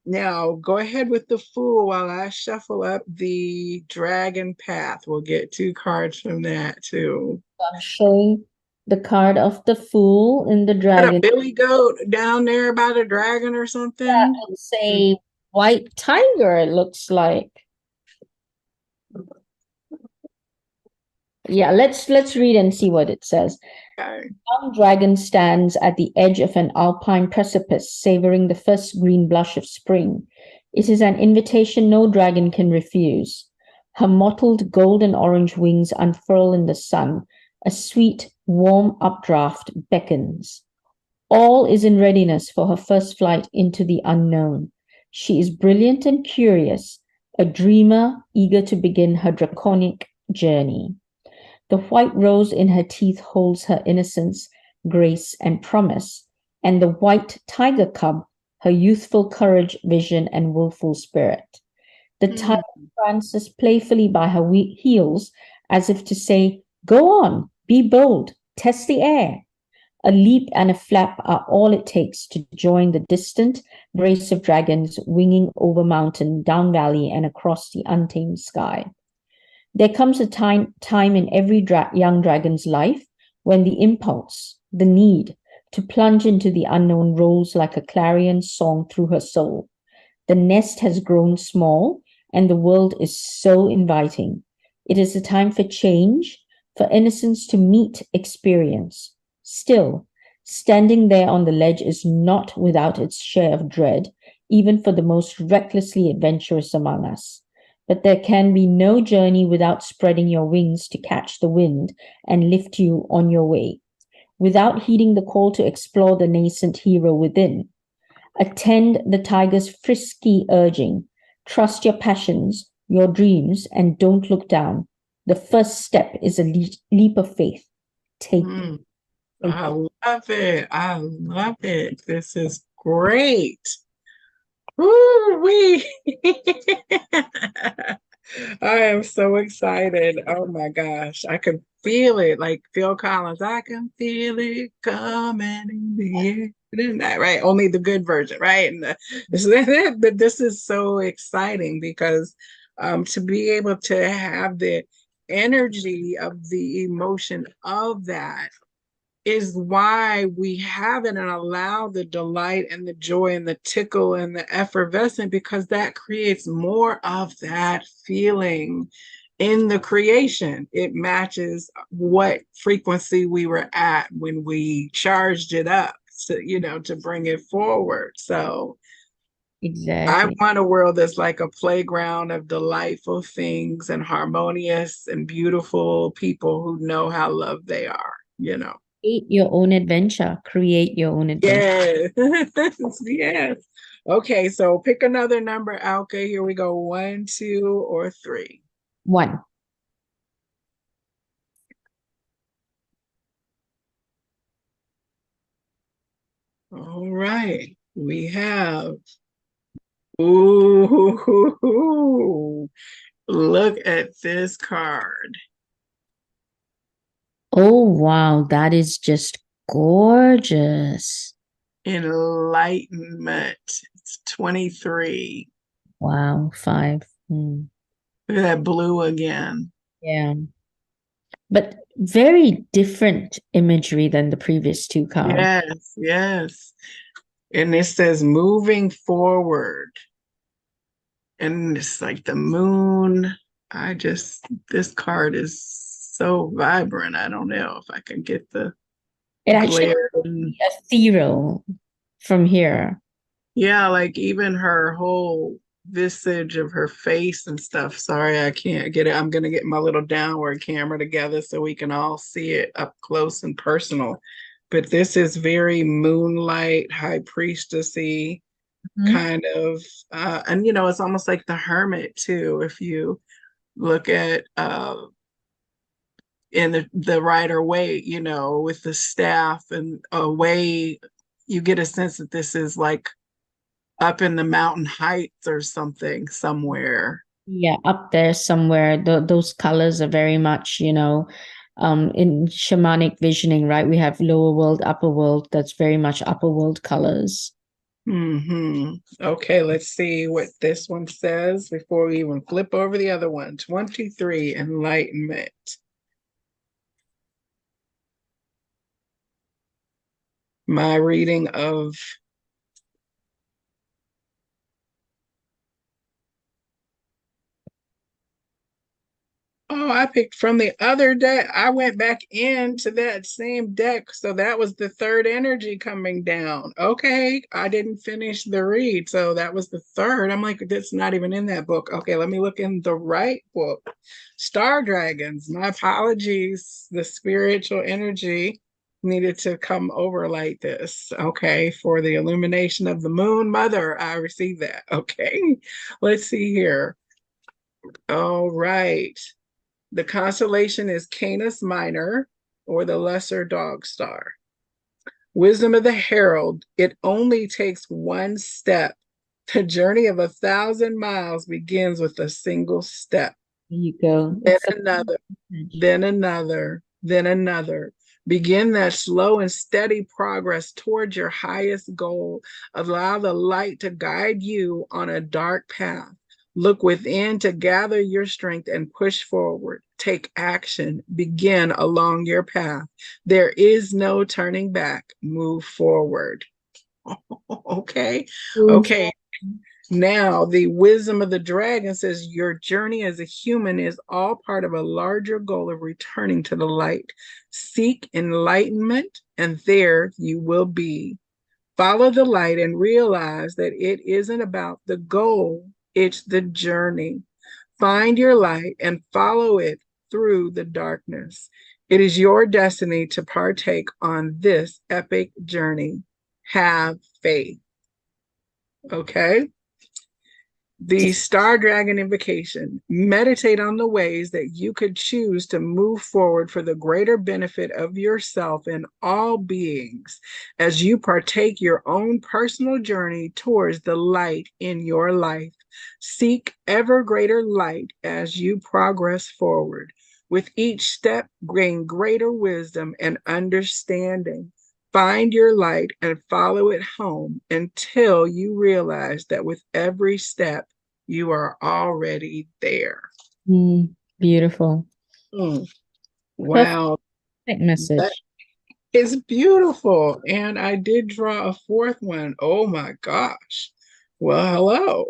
Now go ahead with the Fool while I shuffle up the Dragon Path. We'll get two cards from that too. you. I'm showing the card of the Fool in the Got a dragon. billy goat down there by the dragon or Yeah, something? it's a white tiger, it looks like. Yeah, let's read and see what it says. Okay. Young dragon stands at the edge of an alpine precipice, savoring the first green blush of spring. It is an invitation no dragon can refuse. Her mottled golden orange wings unfurl in the sun. A sweet, warm updraft beckons. All is in readiness for her first flight into the unknown. She is brilliant and curious, a dreamer eager to begin her draconic journey. The white rose in her teeth holds her innocence, grace, and promise, and the white tiger cub, her youthful courage, vision, and willful spirit. The tiger Hmm. prances playfully by her heels, as if to say, go on, be bold, test the air. A leap and a flap are all it takes to join the distant brace of dragons winging over mountain, down valley, and across the untamed sky. There comes a time in every young dragon's life when the impulse, the need to plunge into the unknown rolls like a clarion song through her soul. The nest has grown small and the world is so inviting. It is a time for change, for innocence to meet experience. Still, standing there on the ledge is not without its share of dread, even for the most recklessly adventurous among us. But there can be no journey without spreading your wings to catch the wind and lift you on your way, without heeding the call to explore the nascent hero within. Attend the tiger's frisky urging. Trust your passions, your dreams, and don't look down. The first step is a leap of faith. Take it. Hmm. Take I it. love it. I love it. This is great. Woo wee. I am so excited. Oh my gosh. I can feel it. Like Phil Collins, I can feel it coming in the air. Isn't that right? Only the good version, right? And this is so exciting because to be able to have the energy of the emotion of that is why we have it and allow the delight and the joy and the tickle and the effervescent, because that creates more of that feeling in the creation. It matches what frequency we were at when we charged it up to bring it forward. So I Exactly. want a world that's like a playground of delightful things and harmonious and beautiful people who know how loved they are. Create your own adventure. Create your own adventure. Yes. Yes. Okay, so pick another number, Alka. Here we go. One, two, or three. One. All right. We have. Ooh, look at this card. Oh, wow. That is just gorgeous. Enlightenment. It's 23. Wow. Five. Hmm. Look at that blue again. Yeah. But very different imagery than the previous two cards. Yes, yes. And it says moving forward. And it's like the moon. This card is so vibrant. I don't know if I can get the It actually glare. ethereal from here. Yeah, like even her whole visage of her face and stuff. Sorry, I can't get it. I'm gonna get my little downward camera together so we can all see it up close and personal. But this is very moonlight, high priestessy Mhm. kind of, and it's almost like the hermit too. If you look at in the Rider Waite, with the staff and a way, you get a sense that this is like up in the mountain heights or something somewhere. Yeah, up there somewhere. Those colors are very much, in shamanic visioning, right? We have lower world, upper world. That's very much upper world colors. Okay, let's see what this one says before we even flip over the other one. 23, enlightenment. My reading of. Oh, I picked from the other deck. I went back into that same deck. So that was the third energy coming down. Okay. I didn't finish the read. So that was the third. I'm like, that's not even in that book. Okay. Let me look in the right book. Star Dragons. My apologies. The spiritual energy needed to come over like this. Okay. For the illumination of the moon mother, I received that. Okay. Let's see here. All right. The constellation is Canis Minor, or the Lesser Dog Star. Wisdom of the Herald, it only takes one step. The journey of 1,000 miles begins with a single step. There you go. Then It's a another, message. then another, then another. Begin that slow and steady progress towards your highest goal. Allow the light to guide you on a dark path. Look within to gather your strength and push forward. Take action. Begin along your path. There is no turning back. Move forward. Okay. Move. Okay. Now, the wisdom of the dragon says your journey as a human is all part of a larger goal of returning to the light. Seek enlightenment, and there you will be. Follow the light and realize that it isn't about the goal, it's the journey. Find your light and follow it through the darkness. It is your destiny to partake on this epic journey. Have faith. Okay. The Star Dragon Invocation. Meditate on the ways that you could choose to move forward for the greater benefit of yourself and all beings as you partake your own personal journey towards the light in your life. Seek ever greater light as you progress forward. With each step, gain greater wisdom and understanding. Find your light and follow it home until you realize that with every step, you are already there. Beautiful. Mm, Perfect wow, that message. is beautiful. And I did draw a fourth one. Oh my gosh. Well, hello.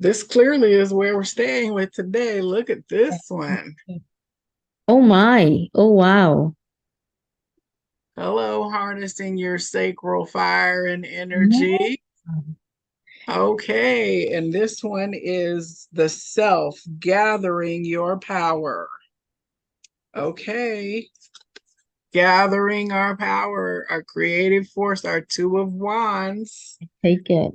This clearly is where we're staying with today. Look at this one. Oh my. Oh wow. Hello, harnessing your sacral fire and Yeah. energy. Okay, and this one is the self gathering your power. Okay, gathering our power, our creative force, our two of wands. Take it.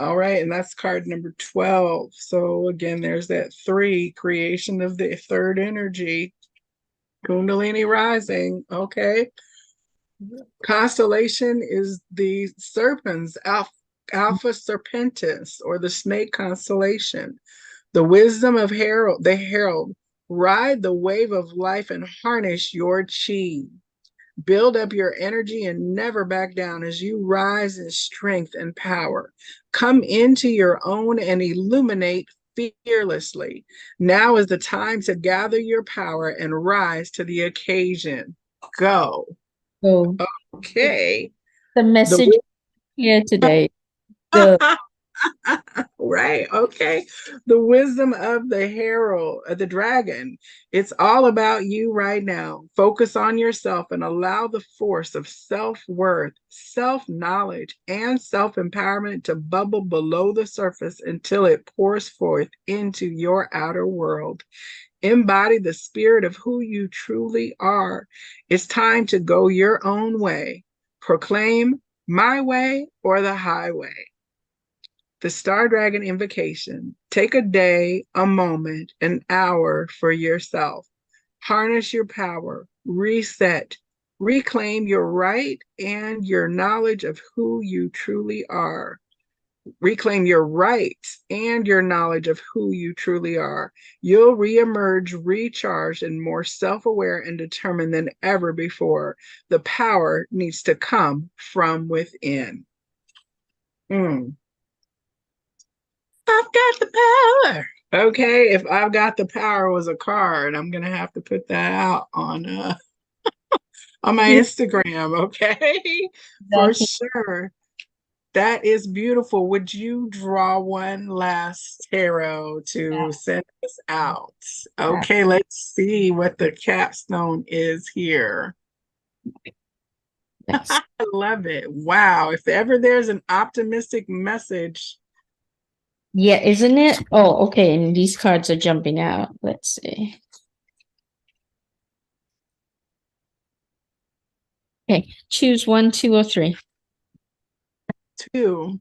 All right, and that's card number 12. So again, there's that three, creation of the third energy, Kundalini rising. Okay, constellation is the serpents, Alpha Serpentis, or the snake constellation. The wisdom of the herald, ride the wave of life and harness your chi. Build up your energy and never back down as you rise in strength and power. Come into your own and illuminate fearlessly. Now is the time to gather your power and rise to the occasion. Go. So Okay. the The message here today. The right. Okay. The wisdom of the herald, the dragon. It's all about you right now. Focus on yourself and allow the force of self worth, self knowledge, and self empowerment to bubble below the surface until it pours forth into your outer world. Embody the spirit of who you truly are. It's time to go your own way. Proclaim my way or the highway. The Star Dragon Invocation. Take a day, a moment, an hour for yourself. Harness your power, reset, reclaim your right and your knowledge of who you truly are. Reclaim your rights and your knowledge of who you truly are. You'll reemerge recharged and more self aware and determined than ever before. The power needs to come from within. Mm. I've got the power. Okay, if I've got the power was a card, I'm gonna have to put that out on my Instagram, okay? For exactly. sure. That is beautiful. Would you draw one last tarot to send us out? Okay, let's see what the capstone is here. Yes. I love it. Wow. If ever there's an optimistic message, Yeah, isn't it? Oh, okay. And these cards are jumping out. Let's see. Okay, choose one, two, or three. too.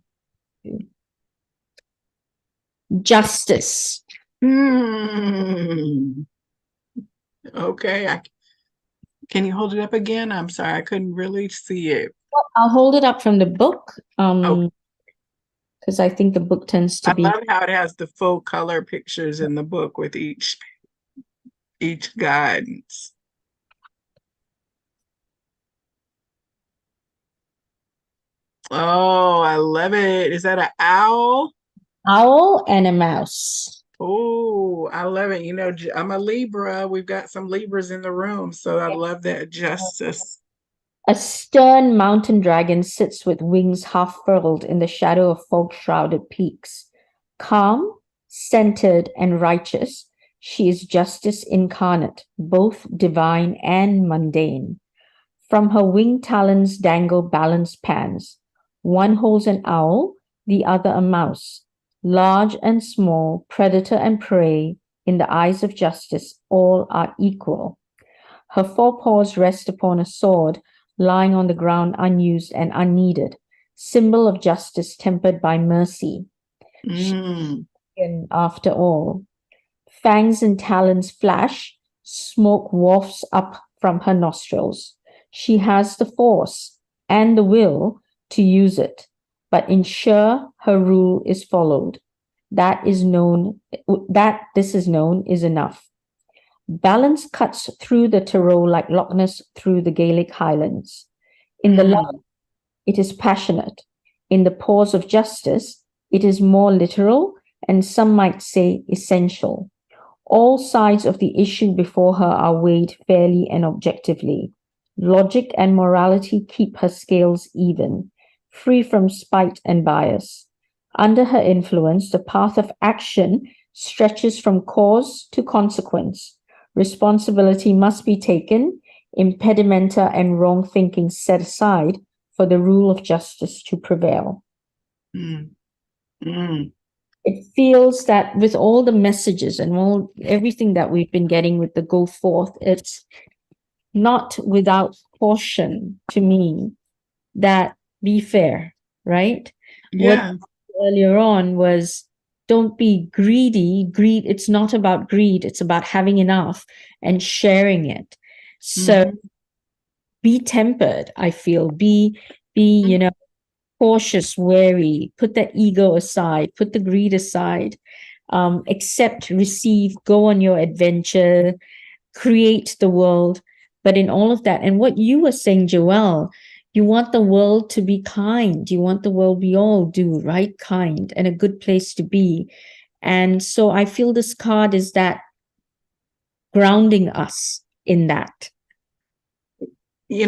Justice. Hmm. Okay, can you hold it up again? I'm sorry, I couldn't really see it. I'll hold it up from the book. Oh, Because I think the book tends to I be love how it has the full color pictures in the book with each guidance. Oh, I love it. Is that an owl? owl and a mouse. Oh, I love it. You know, I'm a Libra. We've got some Libras in the room, so I love that justice. A stern mountain dragon sits with wings half furled in the shadow of fog shrouded peaks. Calm, centered, and righteous, she is justice incarnate, both divine and mundane. From her winged talons dangle balanced pans. One holds an owl, the other a mouse. Large and small, predator and prey, in the eyes of justice, all are equal. Her forepaws rest upon a sword lying on the ground unused and unneeded, symbol of justice tempered by mercy. Mm. And after all, fangs and talons flash, smoke wafts up from her nostrils. She has the force and the will to use it, but ensure her rule is followed. That is known, that this is known is enough. Balance cuts through the Tyrol like Loch Ness through the Gaelic Highlands. In the love, Mm. it is passionate. In the pause of justice, it is more literal and some might say essential. All sides of the issue before her are weighed fairly and objectively. Logic and morality keep her scales even, free from spite and bias. Under her influence, the path of action stretches from cause to consequence. Responsibility must be taken, impedimenta and wrong thinking set aside for the rule of justice to prevail. Mm. Mm. It feels that with all the messages and all everything that we've been getting with the go forth, it's not without caution to me that be fair, right? What Yeah. earlier on was don't be greedy. Greed, it's not about greed, it's about having enough and sharing it. So Mm-hmm. be tempered, I feel. Be, cautious, wary, put that ego aside, put the greed aside, accept, receive, go on your adventure, create the world. But in all of that, and what you were saying, Joelle, you want the world to be kind. You want the world we all do, right? Kind and a good place to be. And so I feel this card is that grounding us in that.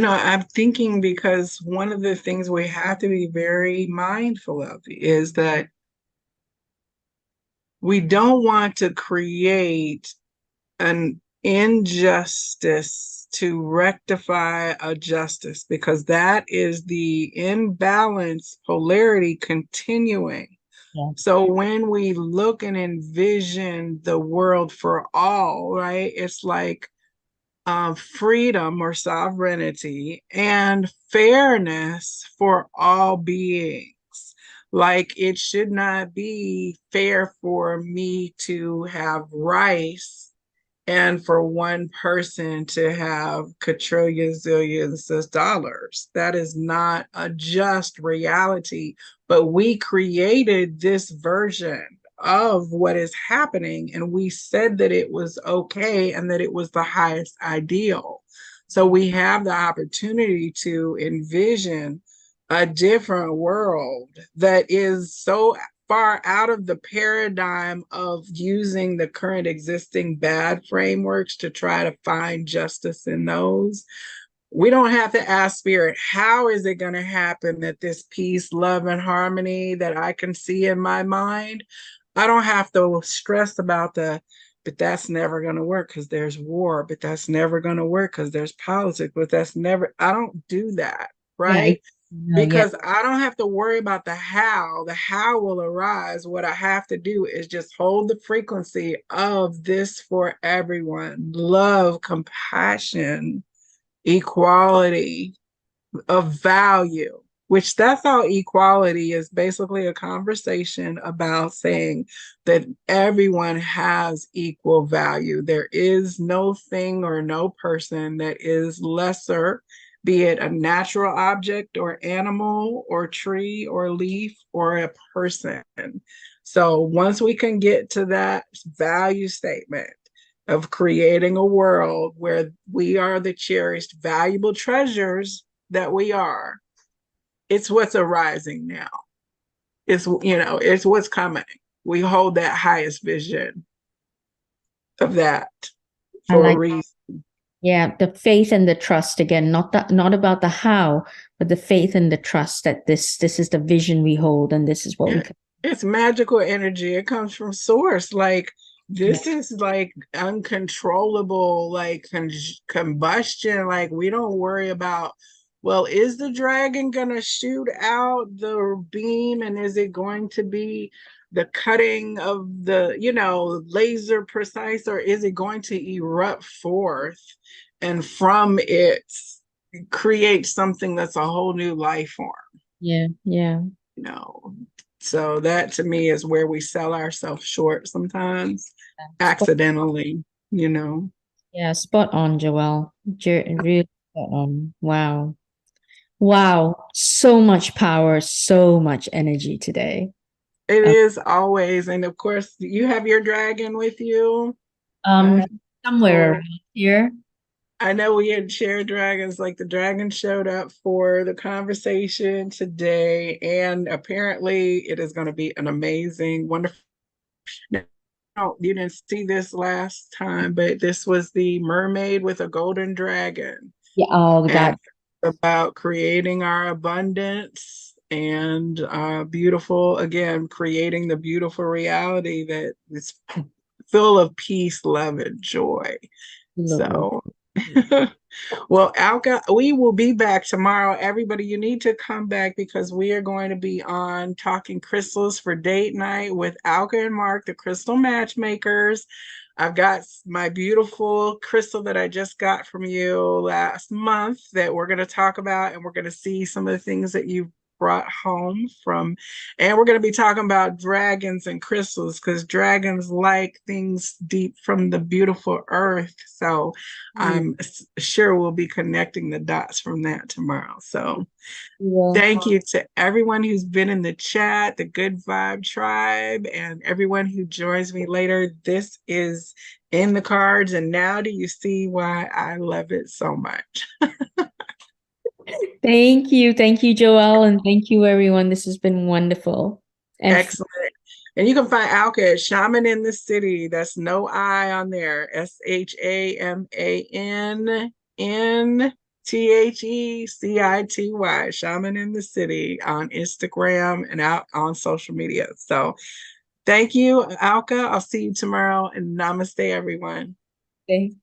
I'm thinking because one of the things we have to be very mindful of is that we don't want to create an injustice to rectify a justice because that is the imbalance polarity continuing. Yeah. So when we look and envision the world for all, right, it's like freedom or sovereignty and fairness for all beings. Like it should not be fair for me to have rice and for one person to have quadrillions, zillions of dollars. That is not a just reality. But we created this version of what is happening, and we said that it was okay and that it was the highest ideal. So we have the opportunity to envision a different world that is so far out of the paradigm of using the current existing bad frameworks to try to find justice in those. We don't have to ask spirit, how is it going to happen that this peace, love, and harmony that I can see in my mind, I don't have to stress about but that's never going to work because there's war, but that's never going to work because there's politics, but that's never, I don't do that, Yeah. right? No, yeah. Because I don't have to worry about the how. The how will arise. What I have to do is just hold the frequency of this for everyone: love, compassion, equality, of value, which that's how equality is basically a conversation about saying that everyone has equal value. There is no thing or no person that is lesser, be it a natural object or animal or tree or leaf or a person. So once we can get to that value statement, of creating a world where we are the cherished, valuable treasures that we are. It's what's arising now. It's what's coming. We hold that highest vision of that I for a like, reason. yeah, the faith and the trust again, not about the how, but the faith and the trust that this is the vision we hold and this is what we Yeah, can. it's magical energy. It comes from source. Like Yeah. this is like uncontrollable, like combustion. Like we don't worry about, well, is the dragon gonna shoot out the beam and is it going to be the cutting of the, laser precise, or is it going to erupt forth and from it create something that's a whole new life form? Yeah. Yeah. you know So that to me is where we sell ourselves short sometimes, Spot, accidentally, you know. yeah, spot on, Joelle. Really spot on. Wow. Wow. So much power, so much energy today. It Um, is always, and of course, you have your dragon with you. um, I somewhere know, around here. I know we had shared dragons, like the dragon showed up for the conversation today, and apparently it is going to be an amazing, wonderful. No, you didn't see this last time, but this was the mermaid with a golden dragon. Yeah, oh, And that about creating our abundance and beautiful, again, creating the beautiful reality that is full of peace, love, and joy. absolutely. So, well, Alka, we will be back tomorrow. Everybody, you need to come back because we are going to be on Talking Crystals for Date Night with Alka and Mark, the crystal matchmakers. I've got my beautiful crystal that I just got from you last month that we're going to talk about, and we're going to see some of the things that you brought home from. And we're going to be talking about dragons and crystals because dragons like things deep from the beautiful earth. So I'm sure we'll be connecting the dots from that tomorrow. So Yeah. thank you to everyone who's been in the chat, the Good Vibe Tribe, and everyone who joins me later. This is in the cards. And now do you see why I love it so much? Thank you. Thank you, Joelle. And thank you, everyone. This has been wonderful. And Excellent. And you can find Alka at Shaman in the City. That's no I on there. ShamanNThecity. Shaman in the City on Instagram and out on social media. So thank you, Alka. I'll see you tomorrow and namaste, everyone. thank